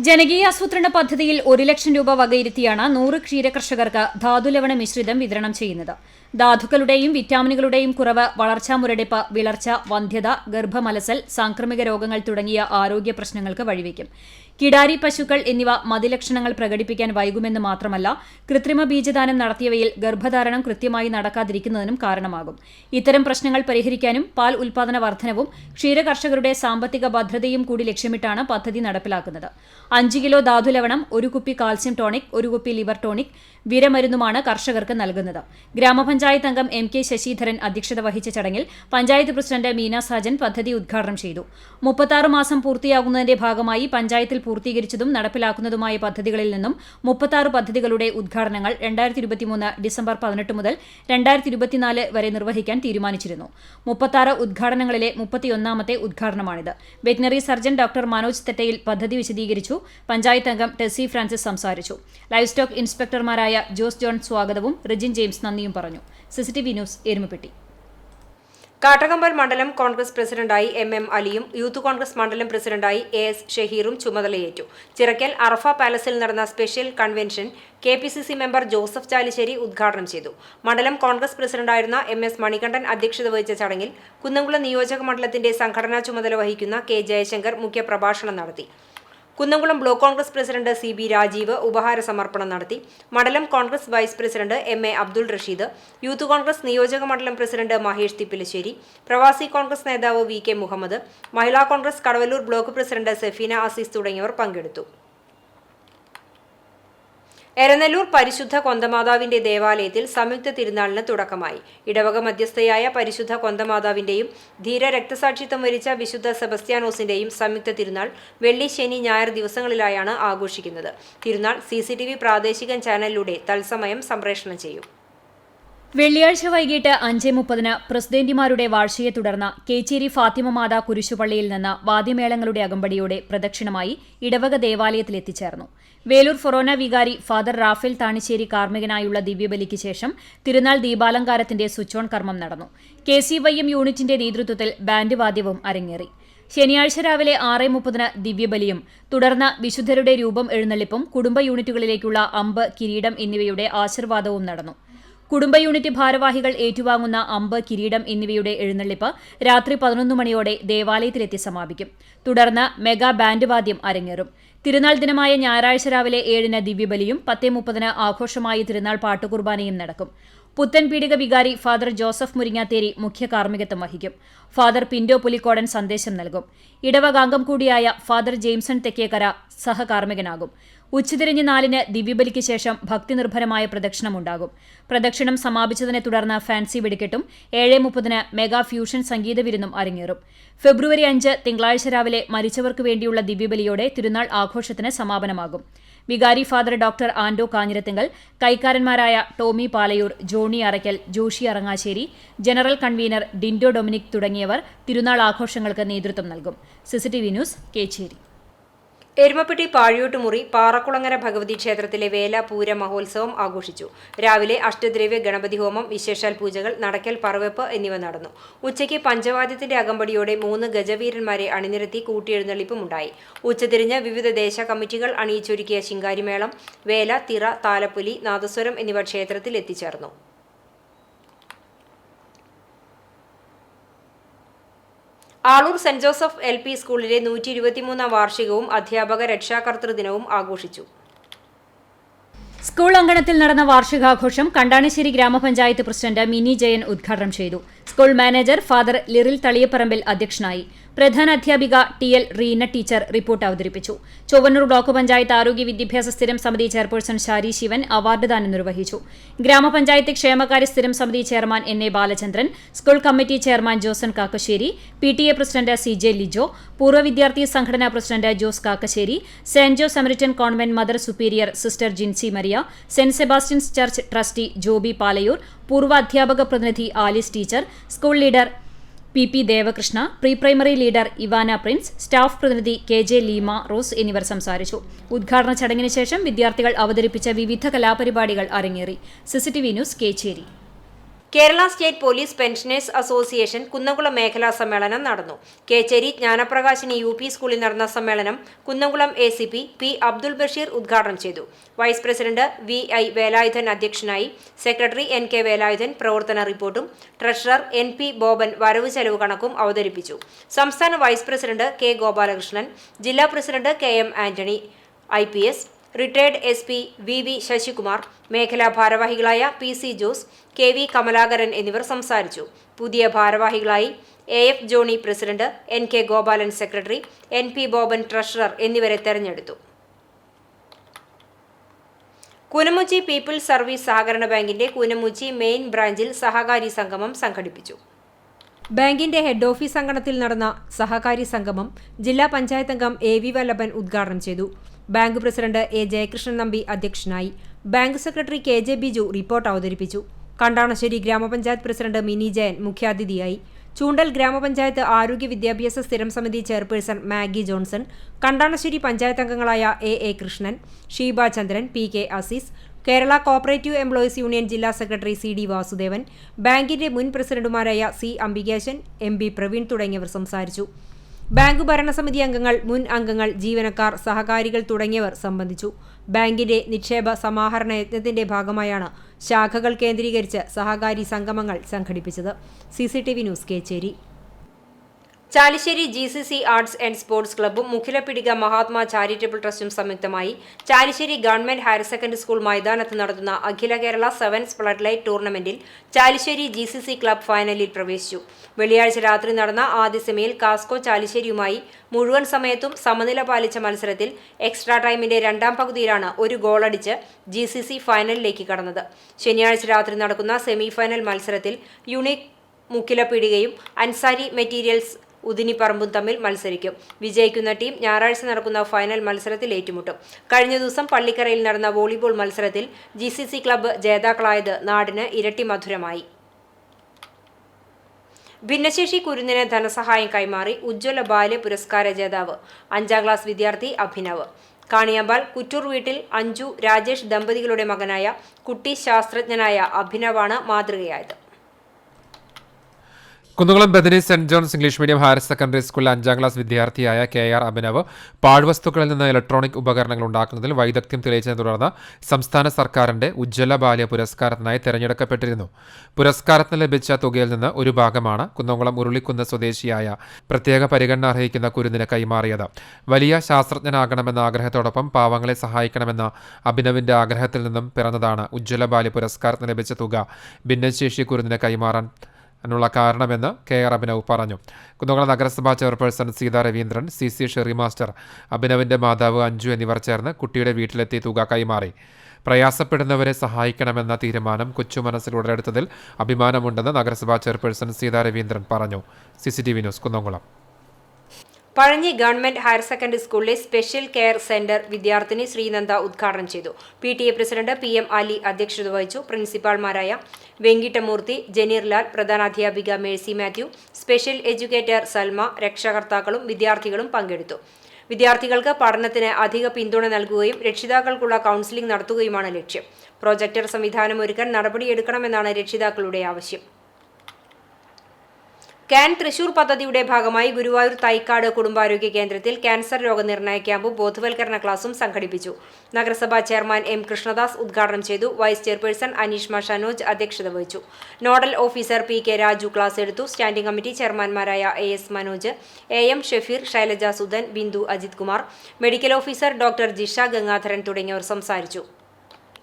ജനകീയാസൂത്രണ പദ്ധതിയിൽ 1 ലക്ഷം രൂപ വകയിരുത്തിയാണ് 100 ക്ഷീരകർഷകർക്ക് ധാതുലവണ മിശ്രിതം വിതരണം ചെയ്യുന്നത്. ധാതുക്കളുടെയും വിറ്റാമിനുകളുടെയും കുറവ്, വളർച്ചാ മുരടിപ്പ്, വിളർച്ച, വന്ധ്യത, ഗർഭമലസൽ, സാംക്രമിക രോഗങ്ങൾ തുടങ്ങിയ ആരോഗ്യ പ്രശ്നങ്ങൾക്ക് വഴിവെക്കും. കിടാരി പശുക്കൾ എന്നിവ മതിലക്ഷണങ്ങൾ പ്രകടിപ്പിക്കാൻ വൈകുമെന്ന് മാത്രമല്ല, കൃത്രിമ ബീജദാനം നടത്തിയവയിൽ ഗർഭധാരണം കൃത്യമായി നടക്കാതിരിക്കുന്നതിനും കാരണമാകും. ഇത്തരം പ്രശ്നങ്ങൾ പരിഹരിക്കാനും പാൽ ഉൽപാദന വർധനവും ക്ഷീരകർഷകരുടെ സാമ്പത്തിക ഭദ്രതയും കൂടി ലക്ഷ്യമിട്ടാണ് പദ്ധതി നടപ്പിലാക്കുന്നത്. 5 കിലോ ധാതുലവണം, 1 കുപ്പി കാൽസ്യം ടോണിക്, 1 കുപ്പി ലിവർ ടോണിക്, വിരമരുന്നുമാണ് കർഷകർക്ക് നൽകുന്നത്. ഗ്രാമപഞ്ചായത്ത് അംഗം MK ശശിധരൻ അധ്യക്ഷത വഹിച്ച ചടങ്ങിൽ പഞ്ചായത്ത് പ്രസിഡന്റ് മീന സാജൻ പദ്ധതി ഉദ്ഘാടനം ചെയ്തു. 36 മാസം പൂർത്തിയാകുന്നതിന്റെ ഭാഗമായി പഞ്ചായത്തിൽ പൂർത്തീകരിച്ചതും നടപ്പിലാക്കുന്നതുമായ പദ്ധതികളിൽ നിന്നും 36 പദ്ധതികളുടെ ഉദ്ഘാടനങ്ങൾ 2023 ഡിസംബർ 18 മുതൽ 2024 വരെ നിർവഹിക്കാൻ തീരുമാനിച്ചിരുന്നു. 36 ഉദ്ഘാടനങ്ങളിലെ 31ാമത്തെ ഉദ്ഘാടനമാണിത്. Veterinary surgeon doctor Manoj Thettayil പദ്ധതി വിശദീകരിച്ചു. പഞ്ചായത്ത് അംഗം ടെസ്സി ഫ്രാൻസിസ് സംസാരിച്ചു. ലൈവ് സ്റ്റോക്ക് ഇൻസ്പെക്ടർമാരായ ജോസ് ജോൺ സ്വാഗതവും റിജിൻ ജെയിംസ് നന്ദിയും പറഞ്ഞു. CCTV news, Erumapetty. കാട്ടകമ്പൽ മണ്ഡലം കോൺഗ്രസ് പ്രസിഡന്റായി MM അലിയും യൂത്ത് കോൺഗ്രസ് മണ്ഡലം പ്രസിഡന്റായി AS ഷഹീറും ചുമതലയേറ്റു. ചിറക്കൽ അറഫ പാലസിൽ നടന്ന special convention KPCC member Joseph Chalissery ഉദ്ഘാടനം ചെയ്തു. മണ്ഡലം കോൺഗ്രസ് പ്രസിഡന്റായിരുന്ന MS മണികണ്ഠൻ അധ്യക്ഷത വഹിച്ച ചടങ്ങിൽ കുന്നംകുളം നിയോജക മണ്ഡലത്തിന്റെ സംഘടനാ ചുമതല വഹിക്കുന്ന K ജയശങ്കർ മുഖ്യപ്രഭാഷണം നടത്തി. Kunnamkulam block Congress president CB Rajeev ഉപഹാര സമർപ്പണം നടത്തി. മണ്ഡലം Congress vice president MA Abdul Rasheed, youth Congress നിയോജക മണ്ഡലം പ്രസിഡന്റ് മഹേഷ് തിപ്പിലശ്ശേരി, പ്രവാസി കോൺഗ്രസ് നേതാവ് VK മുഹമ്മദ്, മഹിളാ Congress Kadavallur block president Sefeena Azeez തുടങ്ങിയവർ പങ്കെടുത്തു. എരനെല്ലൂർ പരിശുദ്ധ കൊന്തമാതാവിന്റെ ദേവാലയത്തിൽ സംയുക്ത തിരുനാളിന് തുടക്കമായി. ഇടവക മധ്യസ്ഥയായ പരിശുദ്ധ കൊന്തമാതാവിന്റെയും ധീര രക്തസാക്ഷിത്വം വരിച്ച വിശുദ്ധ സെബസ്ത്യാനോസിന്റെയും സംയുക്ത തിരുനാൾ വെള്ളി, ശനി, ഞായർ ദിവസങ്ങളിലായാണ് ആഘോഷിക്കുന്നത്. തിരുനാൾ CCTV പ്രാദേശിക ചാനലിലൂടെ തത്സമയം സംപ്രേഷണം ചെയ്യും. വെള്ളിയാഴ്ച വൈകിട്ട് 5:30 പ്രസിഡന്റിമാരുടെ വാഴ്ചയെ തുടർന്ന് കേച്ചേരി ഫാത്തിമ മാതാ കുരിശുപള്ളിയിൽ നിന്ന് വാദ്യമേളങ്ങളുടെ അകമ്പടിയോടെ പ്രദക്ഷിണമായി ഇടവക ദേവാലയത്തിൽ എത്തിച്ചേർന്നു. വേലൂർ ഫൊറോന വികാരി ഫാദർ റാഫേൽ താണിശ്ശേരി കാർമ്മികനായുള്ള ദിവ്യബലിക്ക് ശേഷം തിരുനാൾ ദീപാലങ്കാരത്തിന്റെ സ്വിച്ച് ഓൺ കർമ്മം നടന്നു. KCYM യൂണിറ്റിന്റെ നേതൃത്വത്തിൽ ബാൻഡ് വാദ്യവും അരങ്ങേറി. ശനിയാഴ്ച രാവിലെ 6:30 ദിവ്യബലിയും തുടർന്ന് വിശുദ്ധരുടെ രൂപം എഴുന്നള്ളിപ്പും കുടുംബ യൂണിറ്റുകളിലേക്കുള്ള അമ്പ്, കിരീടം എന്നിവയുടെ ആശീർവാദവും നടന്നു. കുടുംബ യൂണിറ്റ് ഭാരവാഹികൾ ഏറ്റുവാങ്ങുന്ന അമ്പ്, കിരീടം എന്നിവയുടെ എഴുന്നള്ളിപ്പ് രാത്രി 11 മണിയോടെ ദേവാലയത്തിലെത്തി സമാപിക്കും. തുടർന്ന് മെഗാ ബാൻഡ് വാദ്യം അരങ്ങേറും. തിരുനാൾ ദിനമായ ഞായറാഴ്ച രാവിലെ 7 ദിവ്യബലിയും 10:30 ആഘോഷമായി തിരുനാൾ പാട്ടുകുർബാനയും നടക്കും. പുത്തൻ പീടിക വികാരി ഫാദർ ജോസഫ് മുരിങ്ങാത്തേരി മുഖ്യ കാർമ്മികത്വം വഹിക്കും. ഫാദർ പിന്റോ പുലിക്കോടൻ സന്ദേശം നൽകും. ഇടവകാംഗം കൂടിയായ ഫാദർ ജെയിംസൺ തെക്കേക്കര സഹകാർമ്മികനാകും. ഉച്ചതിരിഞ്ഞ് 4 ദിവ്യബലിക്ക് ശേഷം ഭക്തിനിർഭരമായ പ്രദക്ഷിണമുണ്ടാകും. പ്രദക്ഷിണം സമാപിച്ചതിനെ തുടർന്ന് ഫാൻസി വെടിക്കെട്ടും 7:30 മെഗാ ഫ്യൂഷൻ സംഗീത വിരുന്നും അരങ്ങേറും. ഫെബ്രുവരി 5 തിങ്കളാഴ്ച രാവിലെ മരിച്ചവർക്ക് വേണ്ടിയുള്ള ദിവ്യബലിയോടെ തിരുനാൾ ആഘോഷത്തിന് സമാപനമാകും. വികാരി ഫാദർ ഡോക്ടർ ആൻഡോ കാഞ്ഞിരത്തിങ്കൽ, കൈക്കാരന്മാരായ Tommy Palayoor, Johnny Arakkal, Joshy Arangassery, general convener Dindo Dominic തുടങ്ങിയവർ തിരുനാൾ ആഘോഷങ്ങൾക്ക് നേതൃത്വം നൽകും. CCTV news, Kechery. എരുമപ്പെട്ടി പാഴിയോട്ടുമുറി പാറക്കുളങ്ങര ഭഗവതി ക്ഷേത്രത്തിലെ വേല പൂര മഹോത്സവം ആഘോഷിച്ചു. രാവിലെ അഷ്ടദ്രവ്യ ഗണപതി ഹോമം, വിശേഷാൽ പൂജകൾ, നടക്കൽ പറവെപ്പ് എന്നിവ നടന്നു. ഉച്ചയ്ക്ക് പഞ്ചവാദ്യത്തിന്റെ അകമ്പടിയോടെ 3 ഗജവീരന്മാരെ അണിനിരത്തി കൂട്ടിയെഴുന്നള്ളിപ്പുമുണ്ടായി. ഉച്ചതിരിഞ്ഞ് വിവിധ ദേശ കമ്മിറ്റികൾ അണിയിച്ചൊരുക്കിയ ശിങ്കാരിമേളം, വേല, തിറ, താലപ്പൊലി, നാദസ്വരം എന്നിവ ക്ഷേത്രത്തിൽ എത്തിച്ചേർന്നു. ആളൂർ സെന്റ് ജോസഫ് LP സ്കൂളിലെ 123ാം വാർഷികവും അധ്യാപക രക്ഷാകർതൃ ദിനവും ആഘോഷിച്ചു. സ്കൂൾ അങ്കണത്തിൽ നടന്ന വാർഷികാഘോഷം കണ്ടാണിശ്ശേരി ഗ്രാമപഞ്ചായത്ത് പ്രസിഡന്റ് മിനി ജയൻ ഉദ്ഘാടനം ചെയ്തു. School manager father Liril Thaliyaparambil അധ്യക്ഷനായി. പ്രധാന അധ്യാപിക TL റീന ടീച്ചർ റിപ്പോർട്ട് അവതരിപ്പിച്ചു. ചൊവ്വന്നൂർ ബ്ലോക്ക് പഞ്ചായത്ത് ആരോഗ്യ വിദ്യാഭ്യാസ സ്ഥിരം സമിതി ചെയർപേഴ്സൺ ഷാരി ശിവൻ അവാർഡ് ദാനം നിർവഹിച്ചു. ഗ്രാമപഞ്ചായത്ത് ക്ഷേമകാര്യ സ്ഥിരം സമിതി chairman NA Balachandran, school committee chairman Josan Kakkassery, PTA president CJ Lijo, പൂർവ്വ വിദ്യാർത്ഥി സംഘടനാ president Jose Kakkassery, saint Jose Samaritan convent mother superior sister Jincy Maria, saint Sebastian's church trustee Joby Palayur, പൂർവ്വ അധ്യാപക പ്രതിനിധി Alice teacher, school leader PP Devakrishna, pre primary leader Ivana Prince, staff പ്രതിനിധി KJ Leema rose എന്നിവർ സംസാരിച്ചു. ഉദ്ഘാടന ചടങ്ങിന് ശേഷം വിദ്യാർത്ഥികൾ അവതരിപ്പിച്ച വിവിധ കലാപരിപാടികൾ അരങ്ങേറി. CCTV news, Kecheri. Kerala state police pensioners association Kunnamkulam മേഖലാ സമ്മേളനം നടന്നു. കേച്ചേരി ജ്ഞാനപ്രകാശിനി UP സ്കൂളിൽ നടന്ന സമ്മേളനം കുന്നംകുളം ACP P. അബ്ദുൾ ബഷീർ ഉദ്ഘാടനം ചെയ്തു. വൈസ് പ്രസിഡന്റ് VI വേലായുധൻ അധ്യക്ഷനായി. സെക്രട്ടറി NK വേലായുധൻ പ്രവർത്തന റിപ്പോർട്ടും ട്രഷറർ NP ബോബൻ വരവ് ചെലവ് കണക്കും അവതരിപ്പിച്ചു. സംസ്ഥാന വൈസ് പ്രസിഡന്റ് K. ഗോപാലകൃഷ്ണൻ, ജില്ലാ president KM Antony IPS, retired SP VV Sasikumar, മേഖലാ ഭാരവാഹികളായ PC ജോസ്, KV കമലാകരൻ എന്നിവർ സംസാരിച്ചു. പുതിയ ഭാരവാഹികളായി AF Johnny president, NK Gopalan secretary, NP Boban treasurer എന്നിവരെ തെരഞ്ഞെടുത്തു. കൂനമുച്ചി പീപ്പിൾസ് സർവീസ് സഹകരണ ബാങ്കിന്റെ കൂനമുച്ചി മെയിൻ ബ്രാഞ്ചിൽ സഹകാരി സംഗമം സംഘടിപ്പിച്ചു. ബാങ്കിന്റെ ഹെഡ് ഓഫീസ് അങ്കണത്തിൽ നടന്ന സഹകാരി സംഗമം ജില്ലാ പഞ്ചായത്ത് അംഗം AV വല്ലഭൻ ഉദ്ഘാടനം ചെയ്തു. Bank president A. Jayakrishnan Nambi അധ്യക്ഷനായി. Bank secretary KJ Biju report അവതരിപ്പിച്ചു. കണ്ടാണശ്ശേരി ഗ്രാമപഞ്ചായത്ത് പ്രസിഡന്റ് മിനി ജയൻ മുഖ്യാതിഥിയായി. ചൂണ്ടൽ ഗ്രാമപഞ്ചായത്ത് ആരോഗ്യ വിദ്യാഭ്യാസ സ്ഥിരം സമിതി chairperson Maggie Johnson, Kandanassery panchayat അംഗങ്ങളായ A. Krishnan, Sheeba Chandran, PK Azeez, Kerala cooperative employees union ജില്ലാ സെക്രട്ടറി CD വാസുദേവൻ, ബാങ്കിന്റെ മുൻ പ്രസിഡന്റുമാരായ C. അംബികേശൻ, MB പ്രവീൺ തുടങ്ങിയവർ സംസാരിച്ചു. ബാങ്ക് ഭരണസമിതി അംഗങ്ങൾ, മുൻ അംഗങ്ങൾ, ജീവനക്കാർ, സഹകാരികൾ തുടങ്ങിയവർ സംബന്ധിച്ചു. ബാങ്കിന്റെ നിക്ഷേപ സമാഹരണ യജ്ഞത്തിന്റെ ഭാഗമായാണ് ശാഖകൾ കേന്ദ്രീകരിച്ച് സഹകാരി സംഗമങ്ങൾ സംഘടിപ്പിച്ചത്. CCTV news Kechery. Chalissery GCC arts and sports ക്ലബ്ബും മുഖിലപിടിക മഹാത്മാ ചാരിറ്റബിൾ ട്രസ്റ്റും സംയുക്തമായി Chalissery government higher secondary school മൈതാനത്ത് നടത്തുന്ന അഖില കേരള സെവൻസ് ഫ്ലഡ് ലൈറ്റ് ടൂർണമെന്റിൽ ചാലിശ്ശേരി GCC ക്ലബ്ബ് ഫൈനലിൽ പ്രവേശിച്ചു. വെള്ളിയാഴ്ച രാത്രി നടന്ന ആദ്യ സെമിയിൽ കാസ്കോ ചാലിശ്ശേരിയുമായി മുഴുവൻ സമയത്തും സമനില പാലിച്ച മത്സരത്തിൽ എക്സ്ട്രാ ടൈമിന്റെ രണ്ടാം പകുതിയിലാണ് ഒരു ഗോളടിച്ച് GCC ഫൈനലിലേക്ക് കടന്നത്. ശനിയാഴ്ച രാത്രി നടക്കുന്ന സെമി ഫൈനൽ മത്സരത്തിൽ യുണീക് മുഖിലപിടികയും അൻസാരി മെറ്റീരിയൽസ് ഉദിനിപ്പറമ്പും തമ്മിൽ മത്സരിക്കും. വിജയിക്കുന്ന ടീം ഞായറാഴ്ച നടക്കുന്ന ഫൈനൽ മത്സരത്തിൽ ഏറ്റുമുട്ടും. കഴിഞ്ഞ ദിവസം പള്ളിക്കരയിൽ നടന്ന വോളിബോൾ മത്സരത്തിൽ GCC ക്ലബ്ബ് ജേതാക്കളായത് നാടിന് ഇരട്ടി മധുരമായി. ഭിന്നശേഷി കുരുന്നിന് ധനസഹായം കൈമാറി ഉജ്ജ്വല ബാല്യ പുരസ്കാര ജേതാവ് 5ാം ക്ലാസ് വിദ്യാർത്ഥി അഭിനവ്. കാണിയാമ്പാൽ കുറ്റൂർ വീട്ടിൽ അഞ്ജു രാജേഷ് ദമ്പതികളുടെ മകനായ കുട്ടി ശാസ്ത്രജ്ഞനായ അഭിനവാണ് മാതൃകയായത്. Kunnamkulam Bethany saint John's English medium higher secondary സ്കൂളിലെ 5ാം ക്ലാസ് വിദ്യാർത്ഥിയായ KR അഭിനവ് പാഴ്വസ്തുക്കളിൽ നിന്ന് ഇലക്ട്രോണിക് ഉപകരണങ്ങൾ ഉണ്ടാക്കുന്നതിൽ വൈദഗ്ധ്യം തെളിയിച്ചതിനെ തുടർന്ന് സംസ്ഥാന സർക്കാരിന്റെ ഉജ്ജ്വല ബാല്യ പുരസ്കാരത്തിനായി തെരഞ്ഞെടുക്കപ്പെട്ടിരുന്നു. പുരസ്കാരത്തിന് ലഭിച്ച തുകയിൽ നിന്ന് ഒരു ഭാഗമാണ് കുന്നംകുളം ഉരുളിക്കുന്ന് സ്വദേശിയായ പ്രത്യേക പരിഗണന അർഹിക്കുന്ന കുരുന്നിന് കൈമാറിയത്. വലിയ ശാസ്ത്രജ്ഞനാകണമെന്ന ആഗ്രഹത്തോടൊപ്പം പാവങ്ങളെ സഹായിക്കണമെന്ന അഭിനവിന്റെ ആഗ്രഹത്തിൽ നിന്നും പിറന്നതാണ് ഉജ്ജ്വല ബാല്യ പുരസ്കാരത്തിന് ലഭിച്ച തുക ഭിന്നശേഷി കുരുന്നിന് കൈമാറാൻ ുള്ള കാരണമെന്ന് KR അഭിനവ് പറഞ്ഞു. കുന്നംകുളം നഗരസഭാ chairperson Seetha Raveendran, CC Sherry master, അഭിനവിന്റെ മാതാവ് അഞ്ജു എന്നിവർ ചേർന്ന് കുട്ടിയുടെ വീട്ടിലെത്തി തുക കൈമാറി. പ്രയാസപ്പെടുന്നവരെ സഹായിക്കണമെന്ന തീരുമാനം കൊച്ചു മനസ്സിൽ ഉടലെടുത്തതിൽ അഭിമാനമുണ്ടെന്ന് നഗരസഭാ ചെയർപേഴ്സൺ സീതാ രവീന്ദ്രൻ പറഞ്ഞു. CCTV news Kunnamkulam. Pazhanji government higher secondary സ്കൂളിലെ സ്പെഷ്യൽ കെയർ സെന്റർ വിദ്യാർത്ഥിനി ശ്രീനന്ദ ഉദ്ഘാടനം ചെയ്തു. PTA പ്രസിഡന്റ് PM അലി അധ്യക്ഷത വഹിച്ചു. പ്രിൻസിപ്പാൾമാരായ വെങ്കിട്ടമൂർത്തി, ജനീർലാൽ, പ്രധാനാധ്യാപിക Mercy Mathew, special educator Salma, രക്ഷകർത്താക്കളും വിദ്യാർത്ഥികളും പങ്കെടുത്തു. വിദ്യാർത്ഥികൾക്ക് പഠനത്തിന് അധിക പിന്തുണ നൽകുകയും രക്ഷിതാക്കൾക്കുള്ള കൗൺസിലിംഗ് നടത്തുകയുമാണ് ലക്ഷ്യം. പ്രൊജക്ടർ സംവിധാനം ഒരുക്കാൻ നടപടിയെടുക്കണമെന്നാണ് രക്ഷിതാക്കളുടെ ആവശ്യം. ക്യാൻ തൃശൂർ പദ്ധതിയുടെ ഭാഗമായി ഗുരുവായൂർ തൈക്കാട് കുടുംബാരോഗ്യ കേന്ദ്രത്തിൽ ക്യാൻസർ രോഗനിർണയ ക്യാമ്പും ബോധവൽക്കരണ ക്ലാസും സംഘടിപ്പിച്ചു. നഗരസഭാ ചെയർമാൻ M. കൃഷ്ണദാസ് ഉദ്ഘാടനം ചെയ്തു. വൈസ് ചെയർപേഴ്സൺ അനീഷ്മ ഷനോജ് അധ്യക്ഷത വഹിച്ചു. Nodal officer PK Raju class എടുത്തു. സ്റ്റാൻഡിംഗ് കമ്മിറ്റി ചെയർമാൻമാരായ AS Manoj, AM Shafeer, Shailaja Sudhan, Bindu Ajith Kumar, medical officer doctor Jisha Gangadharan തുടങ്ങിയവർ സംസാരിച്ചു.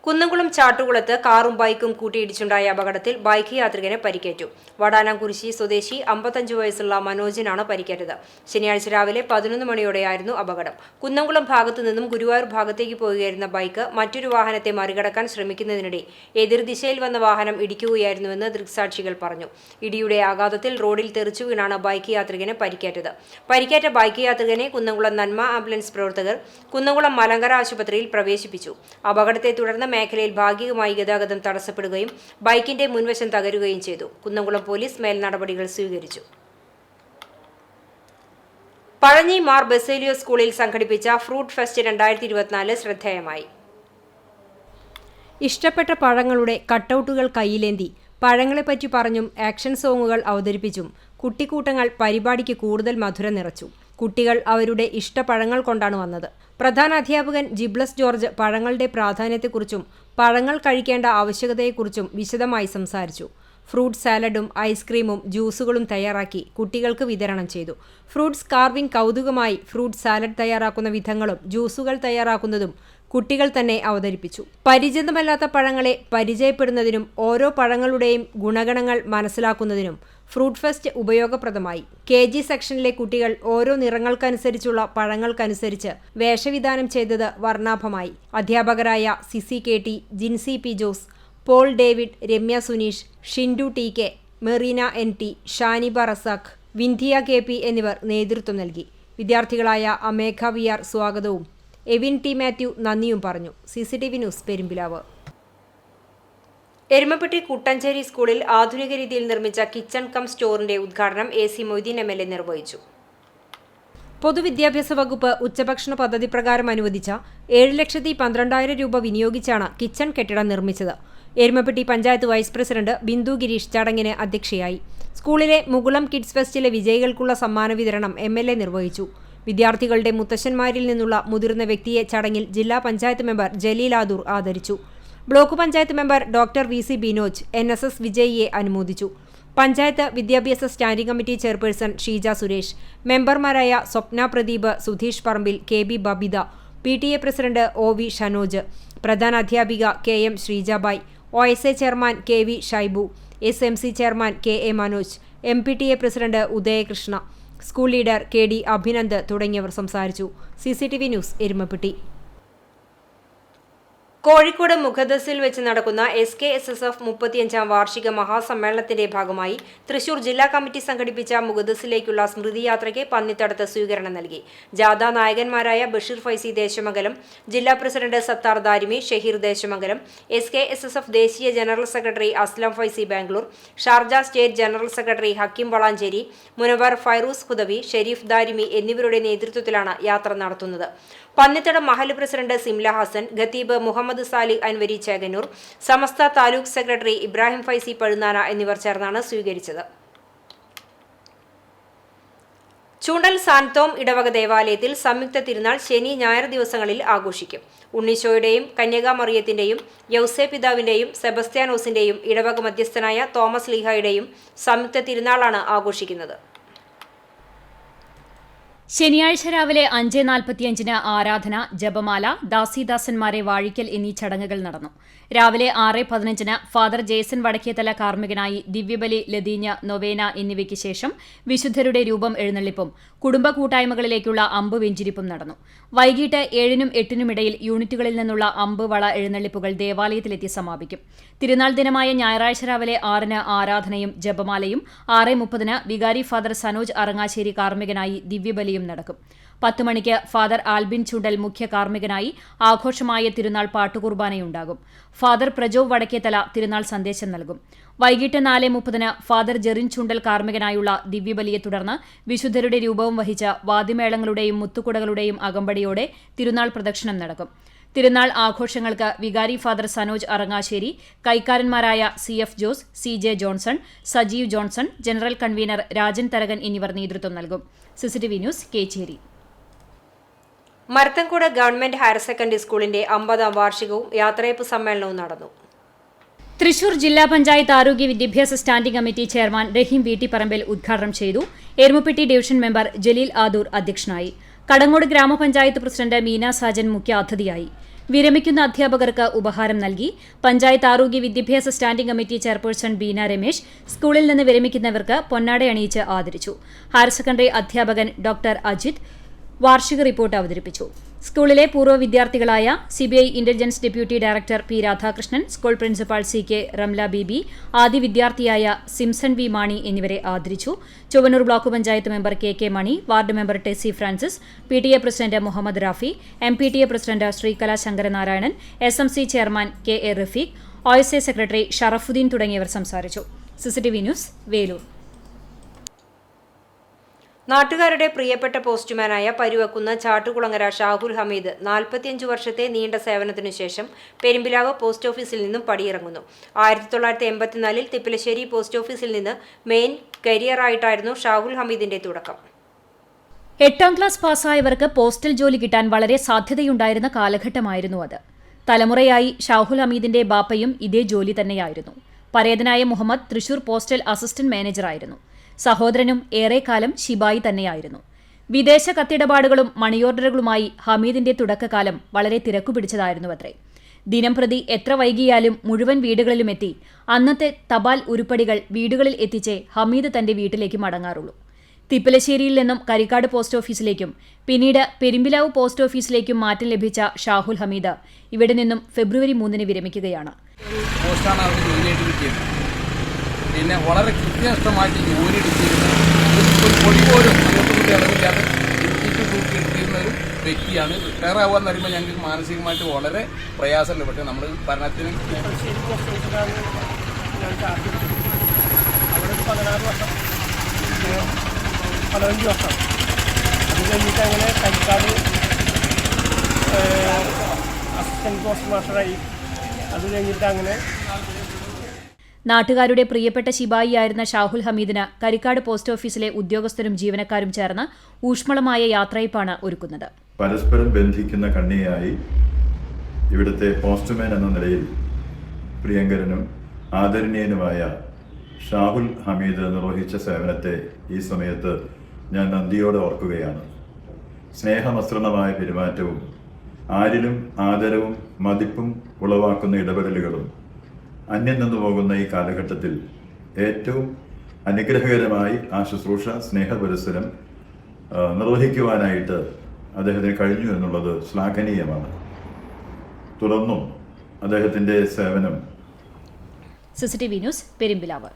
കുന്നംകുളം ചാട്ടുകുളത്ത് കാറും ബൈക്കും കൂട്ടിയിടിച്ചുണ്ടായ അപകടത്തിൽ ബൈക്ക് യാത്രികന് പരിക്കേറ്റു. വടാനാംകുരിശി സ്വദേശി 55 വയസ്സുള്ള മനോജിനാണ് പരിക്കേറ്റത്. ശനിയാഴ്ച രാവിലെ 11 മണിയോടെയായിരുന്നു അപകടം. കുന്നംകുളം ഭാഗത്തു നിന്നും ഗുരുവായൂർ ഭാഗത്തേക്ക് പോവുകയായിരുന്ന ബൈക്ക് മറ്റൊരു വാഹനത്തെ മറികടക്കാൻ ശ്രമിക്കുന്നതിനിടെ എതിർദിശയിൽ വന്ന വാഹനം ഇടിക്കുകയായിരുന്നുവെന്ന് ദൃക്സാക്ഷികൾ പറഞ്ഞു. ഇടിയുടെ ആഘാതത്തിൽ റോഡിൽ തെറിച്ചു വീണാണ് ബൈക്ക് യാത്രികന് പരിക്കേറ്റത്. പരിക്കേറ്റ ബൈക്ക് യാത്രികനെ കുന്നംകുളം നന്മ ആംബുലൻസ് പ്രവർത്തകർ കുന്നംകുളം മലങ്കര ആശുപത്രിയിൽ പ്രവേശിപ്പിച്ചു. അപകടത്തെ തുടർന്ന് മേഖലയിൽ ഭാഗികമായി ഗതാഗതം തടസ്സപ്പെടുകയും ബൈക്കിന്റെ മുൻവശം തകരുകയും ചെയ്തു. കുന്നംകുളം പോലീസ് മേൽ നടപടികൾ സ്വീകരിച്ചു. പഴഞ്ഞി മാർ ബസേലിയോ സ്കൂളിൽ സംഘടിപ്പിച്ച ഫ്രൂട്ട് ഫെസ്റ്റ് 2024 ശ്രദ്ധേയമായി. ഇഷ്ടപ്പെട്ട പഴങ്ങളുടെ കട്ടൗട്ടുകൾ കയ്യിലേന്തി പഴങ്ങളെപ്പറ്റി പറഞ്ഞും ആക്ഷൻ സോങ്ങുകൾ അവതരിപ്പിച്ചും കുട്ടിക്കൂട്ടങ്ങൾ പരിപാടിക്ക് കൂടുതൽ മധുരം നിറച്ചു. കുട്ടികൾ അവരുടെ ഇഷ്ടപഴങ്ങൾ കൊണ്ടാണ് വന്നത്. പ്രധാന അധ്യാപകൻ ജിബ്ലസ് ജോർജ് പഴങ്ങളുടെ പ്രാധാന്യത്തെക്കുറിച്ചും പഴങ്ങൾ കഴിക്കേണ്ട ആവശ്യകതയെക്കുറിച്ചും വിശദമായി സംസാരിച്ചു. ഫ്രൂട്ട് സാലഡും ഐസ്ക്രീമും ജ്യൂസുകളും തയ്യാറാക്കി കുട്ടികൾക്ക് വിതരണം ചെയ്തു. ഫ്രൂട്ട്സ് കാർവിംഗ് കൗതുകമായി ഫ്രൂട്ട് സാലഡ് തയ്യാറാക്കുന്ന വിധങ്ങളും ജ്യൂസുകൾ തയ്യാറാക്കുന്നതും കുട്ടികൾ തന്നെ അവതരിപ്പിച്ചു. പരിചിതമല്ലാത്ത പഴങ്ങളെ പരിചയപ്പെടുന്നതിനും ഓരോ പഴങ്ങളുടെയും ഗുണഗണങ്ങൾ മനസ്സിലാക്കുന്നതിനും ഫ്രൂട്ട് ഫെസ്റ്റ് ഉപയോഗപ്രദമായി. KG സെക്ഷനിലെ കുട്ടികൾ ഓരോ നിറങ്ങൾക്കനുസരിച്ചുള്ള പഴങ്ങൾക്കനുസരിച്ച് വേഷവിധാനം ചെയ്തത് വർണ്ണാഭമായി. അധ്യാപകരായ Sisy KT, Jincy P. Jose, Paul David, Ramya Suneesh, Shindu TK, Merina NT, Shaniba Razak, Vindhya KP എന്നിവർ നേതൃത്വം നൽകി. വിദ്യാർത്ഥികളായ അമേഘ VR സ്വാഗതവും എവിൻ T. മാത്യു നന്ദിയും പറഞ്ഞു. CCTV news Perumpilavu. എരുമപ്പെട്ടി കുട്ടഞ്ചേരി സ്കൂളിൽ ആധുനിക രീതിയിൽ നിർമ്മിച്ച കിച്ചൺ കം സ്റ്റോറിന്റെ ഉദ്ഘാടനം AC മൊയ്തീൻ MLA നിർവഹിച്ചു. പൊതുവിദ്യാഭ്യാസ വകുപ്പ് ഉച്ചഭക്ഷണ പദ്ധതി പ്രകാരം അനുവദിച്ച 7,12,000 രൂപ വിനിയോഗിച്ചാണ് കിച്ചൺ കെട്ടിടം നിർമ്മിച്ചത്. എരുമപ്പെട്ടി പഞ്ചായത്ത് വൈസ് പ്രസിഡന്റ് ബിന്ദു ഗിരീഷ് ചടങ്ങിന് അധ്യക്ഷയായി. സ്കൂളിലെ മുകുളം കിഡ്സ് ഫെസ്റ്റിലെ വിജയികൾക്കുള്ള സമ്മാന വിതരണം MLA നിർവഹിച്ചു. വിദ്യാർത്ഥികളുടെ മുത്തശ്ശന്മാരിൽ നിന്നുള്ള മുതിർന്ന വ്യക്തിയെ ചടങ്ങിൽ ജില്ലാ പഞ്ചായത്ത് മെമ്പർ ജലീൽ ആദൂർ ആദരിച്ചു. Block panchayat member doctor VC Binoj NSS വിജയിയെ അനുമോദിച്ചു. പഞ്ചായത്ത് വിദ്യാഭ്യാസ standing committee chairperson Sheeja Suresh, മെമ്പർമാരായ Swapna Pradeep, Sudheesh Parambil, KB Babitha, PTA president OV Shanoj, പ്രധാനാധ്യാപിക KM Sreejabai, OSA chairman KV Shaibu, SMC chairman KA Manoj, MPTA president Udayakrishna, school leader KD Abhinand തുടങ്ങിയവർ സംസാരിച്ചു. CCTV news Erumapetty. കോഴിക്കോട് മുഖദസിൽ വെച്ച് നടക്കുന്ന SKSSF 35ാം വാർഷിക മഹാസമ്മേളനത്തിന്റെ ഭാഗമായി തൃശൂർ ജില്ലാ കമ്മിറ്റി സംഘടിപ്പിച്ച മുഖദസിലേക്കുള്ള സ്മൃതിയാത്രയ്ക്ക് പന്നിത്തടത്ത് സ്വീകരണം നൽകി. ജാഥ നായകന്മാരായ ബഷീർ ഫൈസി ദേശമംഗലം, ജില്ലാ പ്രസിഡന്റ് സത്താർ ദാരിമി, ഷഹീർ ദേശമംഗലം, SKSSF ദേശീയ general secretary Aslam Faizy Bangalore, Sharjah state general secretary Hakeem Valanchery, Munavar Fairooz Hudawi, Shareef Darimi എന്നിവരുടെ നേതൃത്വത്തിലാണ് യാത്ര നടത്തുന്നത്. പന്നിത്തടം മഹല്ല് പ്രസിഡന്റ് സിംല ഹസൻ, ഖത്തീബ് മുഹമ്മദ് സാലിഹ് അൻവരി ചേകന്നൂർ, സമസ്ത താലൂക്ക് സെക്രട്ടറി ഇബ്രാഹിം ഫൈസി പഴുന്നാന എന്നിവർ ചേർന്നാണ് സ്വീകരിച്ചത്. ചൂണ്ടൽ സാൻതോം ഇടവക ദേവാലയത്തിൽ സംയുക്ത തിരുനാൾ ശനി ഞായർ ദിവസങ്ങളിൽ ആഘോഷിക്കും. ഉണ്ണീശോയുടെയും കന്യകാമറിയത്തിന്റെയും യൗസേ പിതാവിന്റെയും സെബസ്ത്യാനോസിന്റെയും ഇടവക മധ്യസ്ഥനായ തോമസ് ലീഹായുടെയും സംയുക്ത തിരുനാളാണ് ആഘോഷിക്കുന്നത്. ശനിയാഴ്ച രാവിലെ 5:45 ആരാധന, ജപമാല, ദാസീദാസന്മാരെ വാഴിക്കൽ എന്നീ ചടങ്ങുകൾ നടന്നു. രാവിലെ 6:15 ഫാദർ ജേസൺ വടക്കേത്തല കാർമ്മികനായി ദിവ്യബലി, ലതീഞ്ഞ, നൊവേന എന്നിവയ്ക്ക് ശേഷം വിശുദ്ധരുടെ രൂപം എഴുന്നള്ളിപ്പും കുടുംബ കൂട്ടായ്മകളിലേക്കുള്ള അമ്പ് വെഞ്ചിരിപ്പും നടന്നു. വൈകിട്ട് 7-നും 8-നും ഇടയിൽ യൂണിറ്റുകളിൽ നിന്നുള്ള അമ്പ് വള എഴുന്നള്ളിപ്പുകൾ ദേവാലയത്തിലെത്തി സമാപിക്കും. തിരുനാൾ ദിനമായ ഞായറാഴ്ച രാവിലെ 6-ന് ആരാധനയും ജപമാലയും 6:30 വികാരി ഫാദർ സനോജ് അറങ്ങാശ്ശേരി കാർമ്മികനായി ദിവ്യബലിയും നടക്കും. 10 മണിക്ക് ഫാദർ ആൽബിൻ ചുണ്ടൽ മുഖ്യ കാർമ്മികനായി ആഘോഷമായ തിരുനാൾ പാട്ടുകുർബാനയുണ്ടാകും. ഫാദർ പ്രജോവ് വടക്കേത്തല തിരുനാൾ സന്ദേശം നൽകും. വൈകിട്ട് 4:30 ഫാദർ ജെറിൻ ചുണ്ടൽ കാർമ്മികനായുള്ള ദിവ്യബലിയെ തുടർന്ന് വിശുദ്ധരുടെ രൂപവും വഹിച്ച വാദ്യമേളങ്ങളുടെയും മുത്തുകുടകളുടെയും അകമ്പടിയോടെ തിരുനാൾ പ്രദക്ഷിണം നടക്കും. തിരുനാൾ ആഘോഷങ്ങൾക്ക് വികാരി ഫാദർ സനോജ് അറങ്ങാശ്ശേരി, കൈക്കാരന്മാരായ CF Jose, CJ Johnson, Sajeev Johnson, general convener Rajan Tharakan എന്നിവർ നേതൃത്വം നൽകും. CCTV news Kechery. Marathankode government higher secondary സ്കൂളിന്റെ 50ാം വാർഷികവും യാത്രയപ്പ് സമ്മേളനവും നടന്നു. തൃശൂർ ജില്ലാ പഞ്ചായത്ത് ആരോഗ്യ വിദ്യാഭ്യാസ സ്റ്റാൻഡിംഗ് കമ്മിറ്റി ചെയർമാൻ റഹീം വീട്ടിപ്പറമ്പിൽ ഉദ്ഘാടനം ചെയ്തു. എരുമപ്പെട്ടി ഡിവിഷൻ മെമ്പർ ജലീൽ ആദൂർ അധ്യക്ഷനായി. കടങ്ങോട് ഗ്രാമപഞ്ചായത്ത് പ്രസിഡന്റ് മീന സാജൻ മുഖ്യാതിഥിയായി. വിരമിക്കുന്ന അധ്യാപകർക്ക് ഉപഹാരം നൽകി. പഞ്ചായത്ത് ആരോഗ്യ വിദ്യാഭ്യാസ standing committee chairperson Beena Ramesh സ്കൂളിൽ നിന്ന് വിരമിക്കുന്നവർക്ക് പൊന്നാടയണിയിച്ച് ആദരിച്ചു. ഹയർ സെക്കൻഡറി അധ്യാപകൻ ഡോക്ടർ അജിത് വാർഷിക റിപ്പോർട്ട് അവതരിപ്പിച്ചു. സ്കൂളിലെ പൂർവ്വ വിദ്യാർത്ഥികളായ CBI intelligence deputy director P. Radhakrishnan, school principal CK Ramla Beebi, ആദ്യ വിദ്യാർത്ഥിയായ സിംസൺ V. മാണി എന്നിവരെ ആദരിച്ചു. Chowwannur block panchayat member KK Mani, ward member Tessy Francis, PTA president Muhammad Rafi, MPTA president Sreekala Sankaranarayanan, SMC chairman KA Rafeeq, OSA secretary Sharafudheen തുടങ്ങിയവർ സംസാരിച്ചു. CCTV news Velur. നാട്ടുകാരുടെ പ്രിയപ്പെട്ട പോസ്റ്റ്മാനായ പരുവക്കുന്ന ചാട്ടുകുളങ്ങര ഷാഹുൽ ഹമീദ് 45 വർഷത്തെ നീണ്ട സേവനത്തിനു ശേഷം പെരുമ്പിലാവ് പോസ്റ്റ് ഓഫീസിൽ നിന്നും പടിയിറങ്ങുന്നു. 1984 തിപ്പലശ്ശേരി പോസ്റ്റ് ഓഫീസിൽ നിന്ന് മെയിൻ കരിയറായിട്ടായിരുന്നു ഷാഹുൽ ഹമീദിന്റെ തുടക്കം. 8ാം ക്ലാസ് പാസ്സായവർക്ക് പോസ്റ്റൽ ജോലി കിട്ടാൻ വളരെ സാധ്യതയുണ്ടായിരുന്ന കാലഘട്ടമായിരുന്നു അത്. തലമുറയായി ഷാഹുൽ ഹമീദിന്റെ ബാപ്പയും ഇതേ ജോലി തന്നെയായിരുന്നു. പരേതനായ മുഹമ്മദ് തൃശൂർ പോസ്റ്റൽ അസിസ്റ്റന്റ് മാനേജറായിരുന്നു. സഹോദരനും ഏറെക്കാലം ശിപായി തന്നെയായിരുന്നു. വിദേശ കത്തിടപാടുകളും മണിയോർഡറുകളുമായി ഹമീദിന്റെ തുടക്കകാലം വളരെ തിരക്കുപിടിച്ചതായിരുന്നുവത്രേ. ദിനംപ്രതി എത്ര വൈകിയാലും മുഴുവൻ വീടുകളിലുമെത്തി അന്നത്തെ തപാൽ ഉരുപ്പടികൾ വീടുകളിൽ എത്തിച്ചേ ഹമീദ് തന്റെ വീട്ടിലേക്ക് മടങ്ങാറുള്ളൂ. തിപ്പലശ്ശേരിയിൽ നിന്നും കരിക്കാട് പോസ്റ്റ് ഓഫീസിലേക്കും പിന്നീട് പെരുമ്പിലാവ് പോസ്റ്റ് ഓഫീസിലേക്കും മാറ്റം ലഭിച്ച ഷാഹുൽ ഹമീദ് ഇവിടെ നിന്നും ഫെബ്രുവരി 3 വിരമിക്കുകയാണ്. പോസ്റ്റാണ് അവർ ജോലിയായിട്ട് കിട്ടിയത്. പിന്നെ വളരെ കൃത്യനിഷ്ഠമായിട്ട് ജോലി എടുത്തിരുന്ന ഒരു പൊടി പോലും അങ്ങോട്ടും ഇടവില്ലാതെ എടുത്തിരുന്ന ഒരു വ്യക്തിയാണ്. റിട്ടയർ ആവുകയെന്ന് പറയുമ്പോൾ ഞങ്ങൾക്ക് മാനസികമായിട്ട് വളരെ പ്രയാസമുണ്ട്. പക്ഷേ നമ്മൾ ഭരണത്തിന് അവിടെ 16 വർഷം 15 വർഷം അത് കഴിഞ്ഞിട്ട് അങ്ങനെ കരിക്കാട് അസിസ്റ്റന്റ് പോസ്റ്റ് മാസ്റ്ററായി. അത് കഴിഞ്ഞിട്ട് അങ്ങനെ നാട്ടുകാരുടെ പ്രിയപ്പെട്ട ശിപായിയായിരുന്ന ഷാഹുൽ ഹമീദിന് കരിക്കാട് പോസ്റ്റ് ഓഫീസിലെ ഉദ്യോഗസ്ഥരും ജീവനക്കാരും ചേർന്ന് ഊഷ്മളമായ യാത്രയപ്പാണ് ഒരുക്കുന്നത്. പരസ്പരം ബന്ധിക്കുന്ന കണ്ണിയായി ഇവിടുത്തെ പോസ്റ്റ്മാൻ എന്ന നിലയിൽ പ്രിയങ്കരനും ആദരണീയനുമായ ഷാഹുൽ ഹമീദ് നിർവഹിച്ച സേവനത്തെ ഈ സമയത്ത് ഞാൻ നന്ദിയോടെ ഓർക്കുകയാണ്. സ്നേഹമസൃണമായ പെരുമാറ്റവും ആരിലും ആദരവും മതിപ്പും ഉളവാക്കുന്ന ഇടപെടലുകളും അന്യം നിന്നു പോകുന്ന ഈ കാലഘട്ടത്തിൽ ഏറ്റവും അനുഗ്രഹകരമായി ആ ശുശ്രൂഷ സ്നേഹപുരസ്സരം നിർവഹിക്കുവാനായിട്ട് അദ്ദേഹത്തിന് കഴിഞ്ഞു എന്നുള്ളത് ശ്ലാഘനീയമാണ്. തുടർന്നും അദ്ദേഹത്തിൻ്റെ സേവനം. CCTV news, Perumpilavu.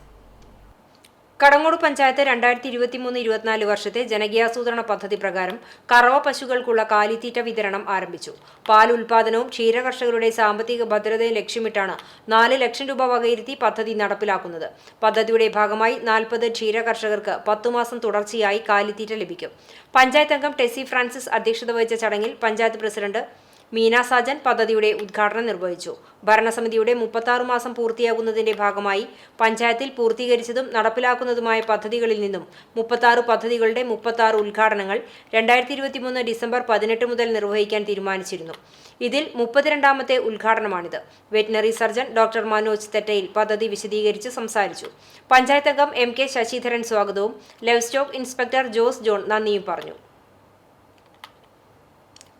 കടങ്ങോട് പഞ്ചായത്ത് 2023-24 വർഷത്തെ ജനകീയാസൂത്രണ പദ്ധതി പ്രകാരം കറവ പശുക്കൾക്കുള്ള കാലിത്തീറ്റ വിതരണം ആരംഭിച്ചു. പാൽ ഉൽപാദനവും ക്ഷീരകർഷകരുടെ സാമ്പത്തിക ഭദ്രതയും ലക്ഷ്യമിട്ടാണ് 4 ലക്ഷം രൂപ വകയിരുത്തി പദ്ധതി നടപ്പിലാക്കുന്നത്. പദ്ധതിയുടെ ഭാഗമായി 40 ക്ഷീരകർഷകർക്ക് 10 മാസം തുടർച്ചയായി കാലിത്തീറ്റ ലഭിക്കും. പഞ്ചായത്ത് അംഗം ടെസി ഫ്രാൻസിസ് അധ്യക്ഷത വഹിച്ച ചടങ്ങിൽ പഞ്ചായത്ത് പ്രസിഡന്റ് മീന സാജൻ പദ്ധതിയുടെ ഉദ്ഘാടനം നിർവഹിച്ചു. ഭരണസമിതിയുടെ 36 മാസം പൂർത്തിയാകുന്നതിന്റെ ഭാഗമായി പഞ്ചായത്തിൽ പൂർത്തീകരിച്ചതും നടപ്പിലാക്കുന്നതുമായ പദ്ധതികളിൽ നിന്നും 36 പദ്ധതികളുടെ 36 ഉദ്ഘാടനങ്ങൾ 2023 ഡിസംബർ 18 മുതൽ നിർവഹിക്കാൻ തീരുമാനിച്ചിരുന്നു. ഇതിൽ 32ാമത്തെ ഉദ്ഘാടനമാണിത്. Veterinary surgeon doctor Manoj Thettayil പദ്ധതി വിശദീകരിച്ച് സംസാരിച്ചു. പഞ്ചായത്ത് അംഗം MK ശശിധരൻ സ്വാഗതവും livestock inspector Jose John നന്ദിയും പറഞ്ഞു.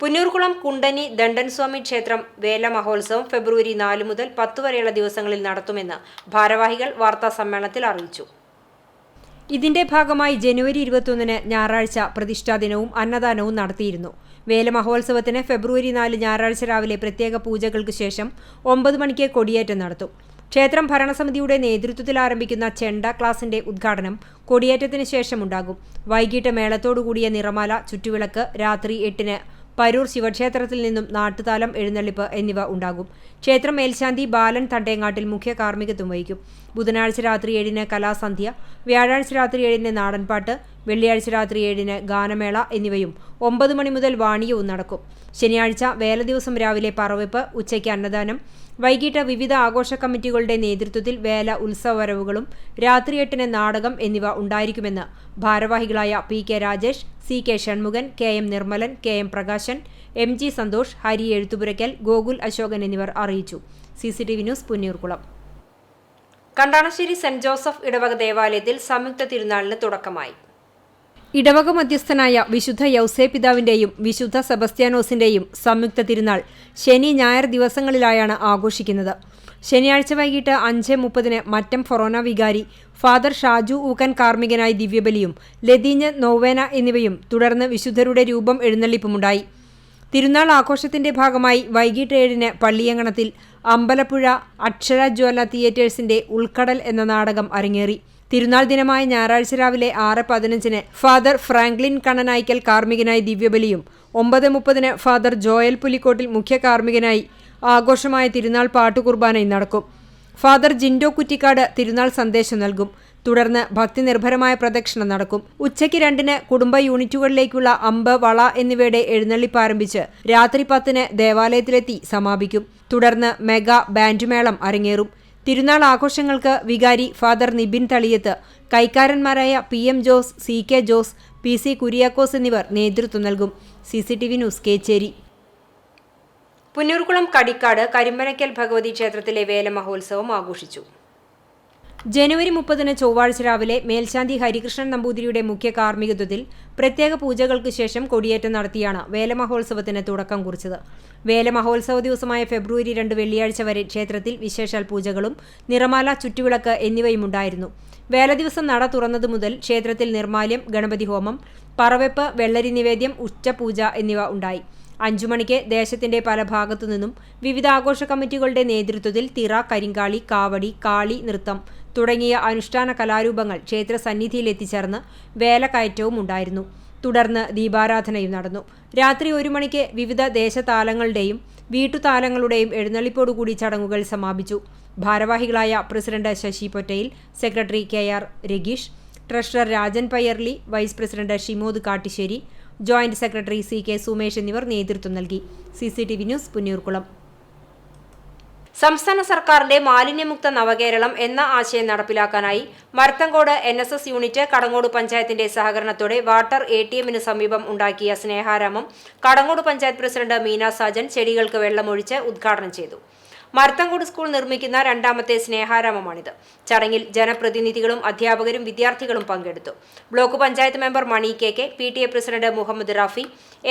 പുന്നൂർകുളം കുണ്ടനി ദണ്ഡൻസ്വാമി ക്ഷേത്രം വേല മഹോത്സവം ഫെബ്രുവരി 4 മുതൽ 10 വരെയുള്ള ദിവസങ്ങളിൽ നടത്തുമെന്ന് ഭാരവാഹികൾ വാർത്താ സമ്മേളനത്തിൽ അറിയിച്ചു. ഇതിന്റെ ഭാഗമായി ജനുവരി 21 ഞായറാഴ്ച പ്രതിഷ്ഠാ ദിനവും അന്നദാനവും നടത്തിയിരുന്നു. വേല മഹോത്സവത്തിന് ഫെബ്രുവരി 4 ഞായറാഴ്ച രാവിലെ പ്രത്യേക പൂജകൾക്ക് ശേഷം 9 മണിക്ക് കൊടിയേറ്റം നടത്തും. ക്ഷേത്രം ഭരണസമിതിയുടെ നേതൃത്വത്തിൽ ആരംഭിക്കുന്ന ചെണ്ട ക്ലാസിന്റെ ഉദ്ഘാടനം കൊടിയേറ്റത്തിന് ശേഷമുണ്ടാകും. വൈകിട്ട് മേളത്തോടുകൂടിയ നിറമാല, ചുറ്റുവിളക്ക്, രാത്രി 8 പരൂർ ശിവക്ഷേത്രത്തിൽ നിന്നും നാട്ടുതാലം, എഴുന്നള്ളിപ്പ് എന്നിവ ഉണ്ടാകും. ക്ഷേത്രം മേൽശാന്തി ബാലൻ തണ്ടേങ്ങാട്ടിൽ മുഖ്യ കാർമ്മികത്വം വഹിക്കും. ബുധനാഴ്ച രാത്രി 7 കലാസന്ധ്യ, വ്യാഴാഴ്ച രാത്രി 7 നാടൻപാട്ട്, വെള്ളിയാഴ്ച രാത്രി 7 ഗാനമേള എന്നിവയും 9 മണി മുതൽ വാണിയവും നടക്കും. ശനിയാഴ്ച വേല ദിവസം രാവിലെ പറവെപ്പ്, ഉച്ചയ്ക്ക് അന്നദാനം, വൈകിട്ട് വിവിധ ആഘോഷ കമ്മിറ്റികളുടെ നേതൃത്വത്തിൽ വേല ഉത്സവവരവുകളും രാത്രി 8 നാടകം എന്നിവ ഉണ്ടായിരിക്കുമെന്ന് ഭാരവാഹികളായ PK Rajesh, CK Shanmughan, KM Nirmalan, KM Prakashan, MG Santhosh, Hari Ezhuthupurakkal, Gokul Ashokan എന്നിവർ അറിയിച്ചു. CCTV news, Punnoorkulam. Kandanassery saint Joseph ഇടവക ദേവാലയത്തിൽ സംയുക്ത തിരുനാളിന് തുടക്കമായി. ഇടവക മധ്യസ്ഥനായ വിശുദ്ധ യൗസേപിതാവിന്റെയും വിശുദ്ധ സെബസ്ത്യാനോസിന്റെയും സംയുക്ത തിരുനാൾ ശനി ഞായർ ദിവസങ്ങളിലായാണ് ആഘോഷിക്കുന്നത്. ശനിയാഴ്ച വൈകിട്ട് 5:30 മറ്റം ഫൊറോന വികാരി ഫാദർ ഷാജു ഊക്കൻ കാർമ്മികനായി ദിവ്യബലിയും ലതീഞ്ഞ് നോവേന എന്നിവയും തുടർന്ന് വിശുദ്ധരുടെ രൂപം എഴുന്നള്ളിപ്പുമുണ്ടായി. തിരുനാൾ ആഘോഷത്തിന്റെ ഭാഗമായി വൈകിട്ട് 7 പള്ളിയങ്കണത്തിൽ അമ്പലപ്പുഴ അക്ഷരജ്വാല തിയേറ്റേഴ്സിന്റെ ഉൾക്കടൽ എന്ന നാടകം അരങ്ങേറി. തിരുനാൾ ദിനമായ ഞായറാഴ്ച രാവിലെ 6:15 ഫാദർ ഫ്രാങ്ക്ലിൻ കണ്ണനായ്ക്കൽ കാർമ്മികനായി ദിവ്യബലിയും 9:30 ഫാദർ ജോയൽ പുലിക്കോട്ടിൽ മുഖ്യ കാർമ്മികനായി ആഘോഷമായ തിരുനാൾ പാട്ടുകുർബാനയും നടക്കും. ഫാദർ ജിൻഡോ കുറ്റിക്കാട് തിരുനാൾ സന്ദേശം നൽകും. തുടർന്ന് ഭക്തിനിർഭരമായ പ്രദക്ഷിണം നടക്കും. ഉച്ചയ്ക്ക് 2-ന് കുടുംബ യൂണിറ്റുകളിലേക്കുള്ള അമ്പ്, വള എന്നിവയുടെ എഴുന്നള്ളിപ്പ് ആരംഭിച്ച് രാത്രി 10-ന് ദേവാലയത്തിലെത്തി സമാപിക്കും. തുടർന്ന് മെഗാ ബാൻഡ് മേളം അരങ്ങേറും. തിരുനാൾ ആഘോഷങ്ങൾക്ക് വികാരി ഫാദർ നിബിൻ തളിയത്ത്, കൈക്കാരന്മാരായ PM Jose, CK Jose, PC Kuriakose എന്നിവർ നേതൃത്വം നൽകും. CCTV news Kechery. പുന്നൂർകുളം കടിക്കാട് കരിമ്പനക്കൽ ഭഗവതി ക്ഷേത്രത്തിലെ വേലമഹോത്സവം ആഘോഷിച്ചു. ജനുവരി 30-ന് ചൊവ്വാഴ്ച രാവിലെ മേൽശാന്തി ഹരികൃഷ്ണൻ നമ്പൂതിരിയുടെ മുഖ്യ കാർമ്മികത്വത്തിൽ പ്രത്യേക പൂജകൾക്ക് ശേഷം കൊടിയേറ്റം നടത്തിയാണ് വേലമഹോത്സവത്തിന് തുടക്കം കുറിച്ചത്. വേലമഹോത്സവ ദിവസമായ ഫെബ്രുവരി 2 വെള്ളിയാഴ്ച വരെ ക്ഷേത്രത്തിൽ വിശേഷാൽ പൂജകളും നിറമാല, ചുറ്റുവിളക്ക് എന്നിവയുമുണ്ടായിരുന്നു. വേല ദിവസം നട തുറന്നതു മുതൽ ക്ഷേത്രത്തിൽ നിർമാല്യം, ഗണപതി ഹോമം, പറവെപ്പ്, വെള്ളരി നിവേദ്യം, ഉച്ചപൂജ എന്നിവ ഉണ്ടായി. 5 മണിക്ക് ദേശത്തിന്റെ പല ഭാഗത്തുനിന്നും വിവിധ ആഘോഷ കമ്മിറ്റികളുടെ നേതൃത്വത്തിൽ തിറ, കരിങ്കാളി, കാവടി, കാളി നൃത്തം തുടങ്ങിയ അനുഷ്ഠാന കലാരൂപങ്ങൾ ക്ഷേത്ര സന്നിധിയിലെത്തിച്ചേർന്ന് വേലക്കയറ്റവും ഉണ്ടായിരുന്നു. തുടർന്ന് ദീപാരാധനയും നടന്നു. രാത്രി 1 മണിക്ക് വിവിധ ദേശതാലങ്ങളുടെയും വീട്ടുതാലങ്ങളുടെയും എഴുന്നള്ളിപ്പോടുകൂടി ചടങ്ങുകൾ സമാപിച്ചു. ഭാരവാഹികളായ president Sasi Pottayil, secretary KR Rageesh, treasurer Rajan Payyarli, vice president Shimod Kattissery, joint secretary CK Sumesh എന്നിവർ നേതൃത്വം നൽകി. CCTV news Punnurkulam. സംസ്ഥാന സർക്കാരിന്റെ മാലിന്യമുക്ത നവകേരളം എന്ന ആശയം നടപ്പിലാക്കാനായി മരത്തങ്കോട് NSS യൂണിറ്റ് കടങ്ങോട് പഞ്ചായത്തിന്റെ സഹകരണത്തോടെ വാട്ടർ ATMന് സമീപം ഉണ്ടാക്കിയ സ്നേഹാരാമം കടങ്ങോട് പഞ്ചായത്ത് പ്രസിഡന്റ് മീന സാജൻ ചെടികൾക്ക് വെള്ളമൊഴിച്ച് ഉദ്ഘാടനം ചെയ്തു. മരത്തങ്കോട് സ്കൂൾ നിർമ്മിക്കുന്ന 2ാമത്തെ സ്നേഹാരാമമാണിത്. ചടങ്ങിൽ ജനപ്രതിനിധികളും അധ്യാപകരും വിദ്യാർത്ഥികളും പങ്കെടുത്തു. ബ്ലോക്ക് panchayat member Mani KK, PTA president Muhammad Rafi,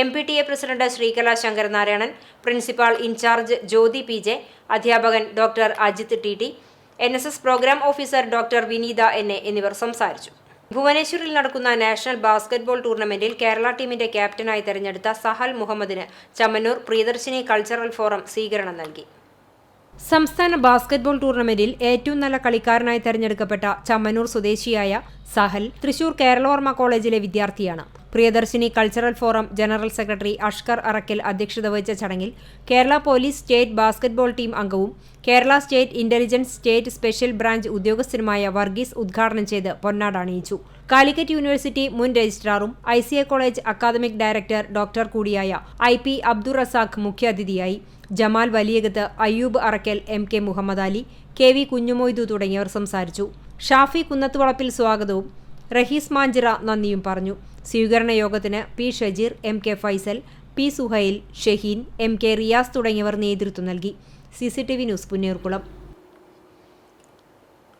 MPTA president Sreekala Sankaranarayanan, principal in charge Jyothi PJ, അധ്യാപകൻ doctor Ajith TT, NSS program officer doctor Vineetha NA എന്നിവർ സംസാരിച്ചു. ഭുവനേശ്വറിൽ നടക്കുന്ന നാഷണൽ ബാസ്കറ്റ്ബോൾ ടൂർണമെന്റിൽ കേരള ടീമിന്റെ ക്യാപ്റ്റനായി തെരഞ്ഞെടുത്ത സഹൽ മുഹമ്മദിന് ചമ്മന്നൂർ പ്രിയദർശിനി കൾച്ചറൽ ഫോറം സ്വീകരണം നൽകി. സംസ്ഥാന ബാസ്കറ്റ്ബോൾ ടൂർണമെന്റിൽ ഏറ്റവും നല്ല കളിക്കാരനായി തെരഞ്ഞെടുക്കപ്പെട്ട ചമ്മന്നൂർ സ്വദേശിയായ സഹൽ തൃശൂർ കേരളവർമ്മ കോളേജിലെ വിദ്യാർത്ഥിയാണ്. Priyadarshini cultural forum general secretary Ashkar Arakkal അധ്യക്ഷത വഹിച്ച ചടങ്ങിൽ Kerala police state basketball team അംഗവും Kerala state intelligence state special branch ഉദ്യോഗസ്ഥനുമായ വർഗീസ് ഉദ്ഘാടനം ചെയ്ത് പൊന്നാട അണിയിച്ചു. കാലിക്കറ്റ് യൂണിവേഴ്സിറ്റി മുൻ രജിസ്ട്രാറും ICA college academic director doctor കൂടിയായ IP അബ്ദുൾ റസാഖ് മുഖ്യാതിഥിയായി. ജമാൽ വലിയകത്ത്, അയ്യൂബ് അറക്കൽ, MK മുഹമ്മദ് അലി, KV കുഞ്ഞുമൊയ്തു തുടങ്ങിയവർ സംസാരിച്ചു. ഷാഫി കുന്നത്തുവളപ്പിൽ സ്വാഗതവും റഹീസ് മാഞ്ചിറ നന്ദിയും പറഞ്ഞു. സ്വീകരണ യോഗത്തിന് P Shajeer, MK Faisal, P Suhail, Shaheen, MK Riyas തുടങ്ങിയവർ നേതൃത്വം നൽകി. CCTV news Punnoorkulam.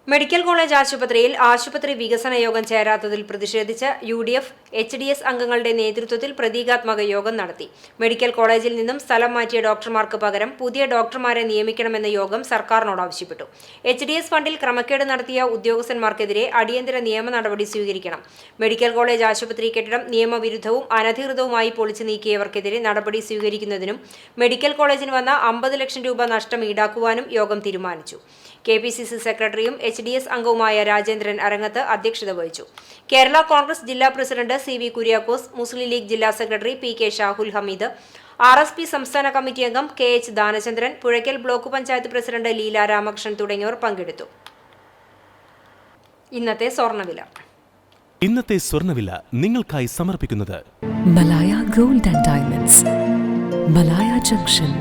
Medical college ആശുപത്രിയിൽ ആശുപത്രി വികസന യോഗം ചേരാത്തതിൽ പ്രതിഷേധിച്ച് UDF, HDS അംഗങ്ങളുടെ നേതൃത്വത്തിൽ പ്രതീകാത്മക യോഗം നടത്തി. മെഡിക്കൽ കോളേജിൽ നിന്നും സ്ഥലം മാറ്റിയ ഡോക്ടർമാർക്ക് പകരം പുതിയ ഡോക്ടർമാരെ നിയമിക്കണമെന്ന യോഗം സർക്കാരിനോട് ആവശ്യപ്പെട്ടു. HDS ഫണ്ടിൽ ക്രമക്കേട് നടത്തിയ ഉദ്യോഗസ്ഥന്മാർക്കെതിരെ അടിയന്തര നിയമ നടപടി സ്വീകരിക്കണം. മെഡിക്കൽ കോളേജ് ആശുപത്രി കെട്ടിടം നിയമവിരുദ്ധവും അനധികൃതവുമായി പൊളിച്ചു നീക്കിയവർക്കെതിരെ നടപടി സ്വീകരിക്കുന്നതിനും മെഡിക്കൽ കോളേജിന് വന്ന 50 ലക്ഷം രൂപ നഷ്ടം ഈടാക്കുവാനും യോഗം തീരുമാനിച്ചു. KPCC സെക്രട്ടറിയും HDS അംഗവുമായ രാജേന്ദ്രൻ അരങ്ങത്ത് അധ്യക്ഷത വഹിച്ചു. കേരള കോൺഗ്രസ് ജില്ലാ president CV Kuriakose, Muslim League ജില്ലാ secretary PK Shahul Hameed, RSP സംസ്ഥാന കമ്മിറ്റി അംഗം KH Danachandran, Puzhakkal block panchayat president Leela Ramakrishnan തുടങ്ങിയവർ പങ്കെടുത്തു. ഇന്നത്തെ സ്വർണ്ണവില നിങ്ങൾക്കായി സമർപ്പിക്കുന്നത് Malaya gold and diamonds, Malaya junction,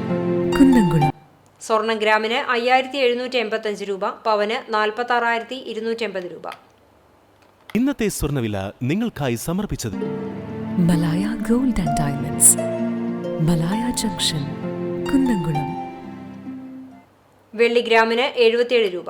Kunnamkulam. സ്വർണം ഗ്രാമിന് 5785 രൂപ, പവന് 46,280 രൂപ. ഇന്നത്തെ സ്വർണ്ണവില നിങ്ങൾക്കായി സമർപ്പിച്ചത് Malaya gold and diamonds, Malaya junction, Kunnamkulam. വെള്ളി ഗ്രാമിന് 77 രൂപ.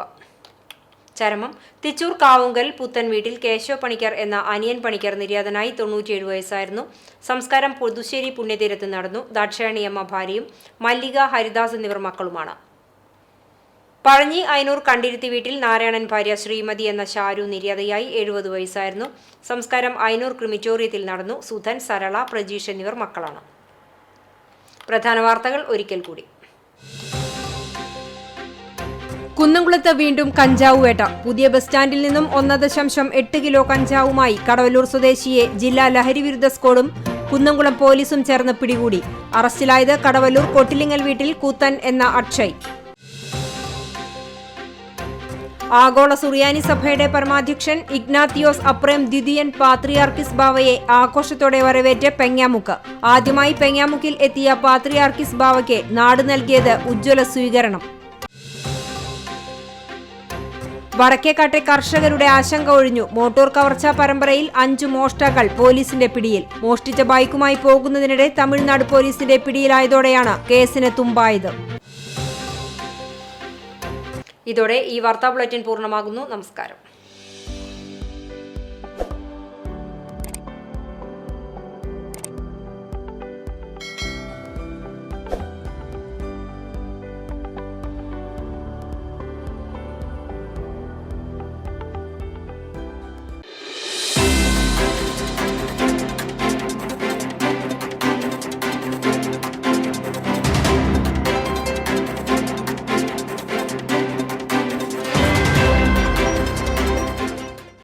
ചരമം തിച്ചൂർ കാവുങ്കൽ പുത്തൻ വീട്ടിൽ കേശവ പണിക്കർ എന്ന അനിയൻ പണിക്കർ നിര്യാതനായി 97 വയസ്സായിരുന്നു. സംസ്കാരം പുതുശ്ശേരി പുണ്യതീരത്ത് നടന്നു. ദാക്ഷായണിയമ്മ ഭാര്യയും മല്ലിക, ഹരിദാസ് എന്നിവർ മക്കളുമാണ്. പഴഞ്ഞി അയനൂർ കണ്ടിരുത്തി വീട്ടിൽ നാരായണൻ ഭാര്യ ശ്രീമതി എന്ന ഷാരു നിര്യാതയായി 70 വയസ്സായിരുന്നു. സംസ്കാരം അയനൂർ ക്രിമിറ്റോറിയത്തിൽ നടന്നു. സുധൻ, സരള, പ്രജീഷ് എന്നിവർ മക്കളാണ്. പ്രധാന വാർത്തകൾ ഒരിക്കൽ കൂടി. കുന്നംകുളത്ത് വീണ്ടും കഞ്ചാവ് വേട്ട. പുതിയ ബസ് സ്റ്റാൻഡിൽ നിന്നും 1.8 കിലോ കഞ്ചാവുമായി കടവല്ലൂർ സ്വദേശിയെ ജില്ലാ ലഹരിവിരുദ്ധ സ്ക്വാഡും കുന്നംകുളം പോലീസും ചേർന്ന് പിടികൂടി. അറസ്റ്റിലായത് കടവല്ലൂർ കൊട്ടിലിങ്ങൽ വീട്ടിൽ കൂത്തൻ എന്ന അക്ഷയ്. ആഗോള സുറിയാനി സഭയുടെ പരമാധ്യക്ഷൻ ഇഗ്നാത്തിയോസ് അപ്രേം ദ്വിതീയൻ പാത്രിയാർക്കിസ് ബാവയെ ആഘോഷത്തോടെ വരവേറ്റ് പെങ്ങാമുക്ക്. ആദ്യമായി പെങ്ങാമുക്കിൽ എത്തിയ പാത്രിയാർക്കിസ് ബാവയ്ക്ക് നാട് നൽകിയത് ഉജ്ജ്വല സ്വീകരണം. വടക്കേക്കാട്ടെ കർഷകരുടെ ആശങ്ക ഒഴിഞ്ഞു. മോട്ടോർ കവർച്ചാ പരമ്പരയിൽ 5 മോഷ്ടാക്കൾ പോലീസിന്റെ പിടിയിൽ. മോഷ്ടിച്ച ബൈക്കുമായി പോകുന്നതിനിടെ തമിഴ്നാട് പോലീസിന്റെ പിടിയിലായതോടെയാണ് കേസിന് തുമ്പായത്. ഇതോടെ ഈ വാർത്താ ബുള്ളറ്റിൻ പൂർണ്ണമാകുന്നു. നമസ്കാരം.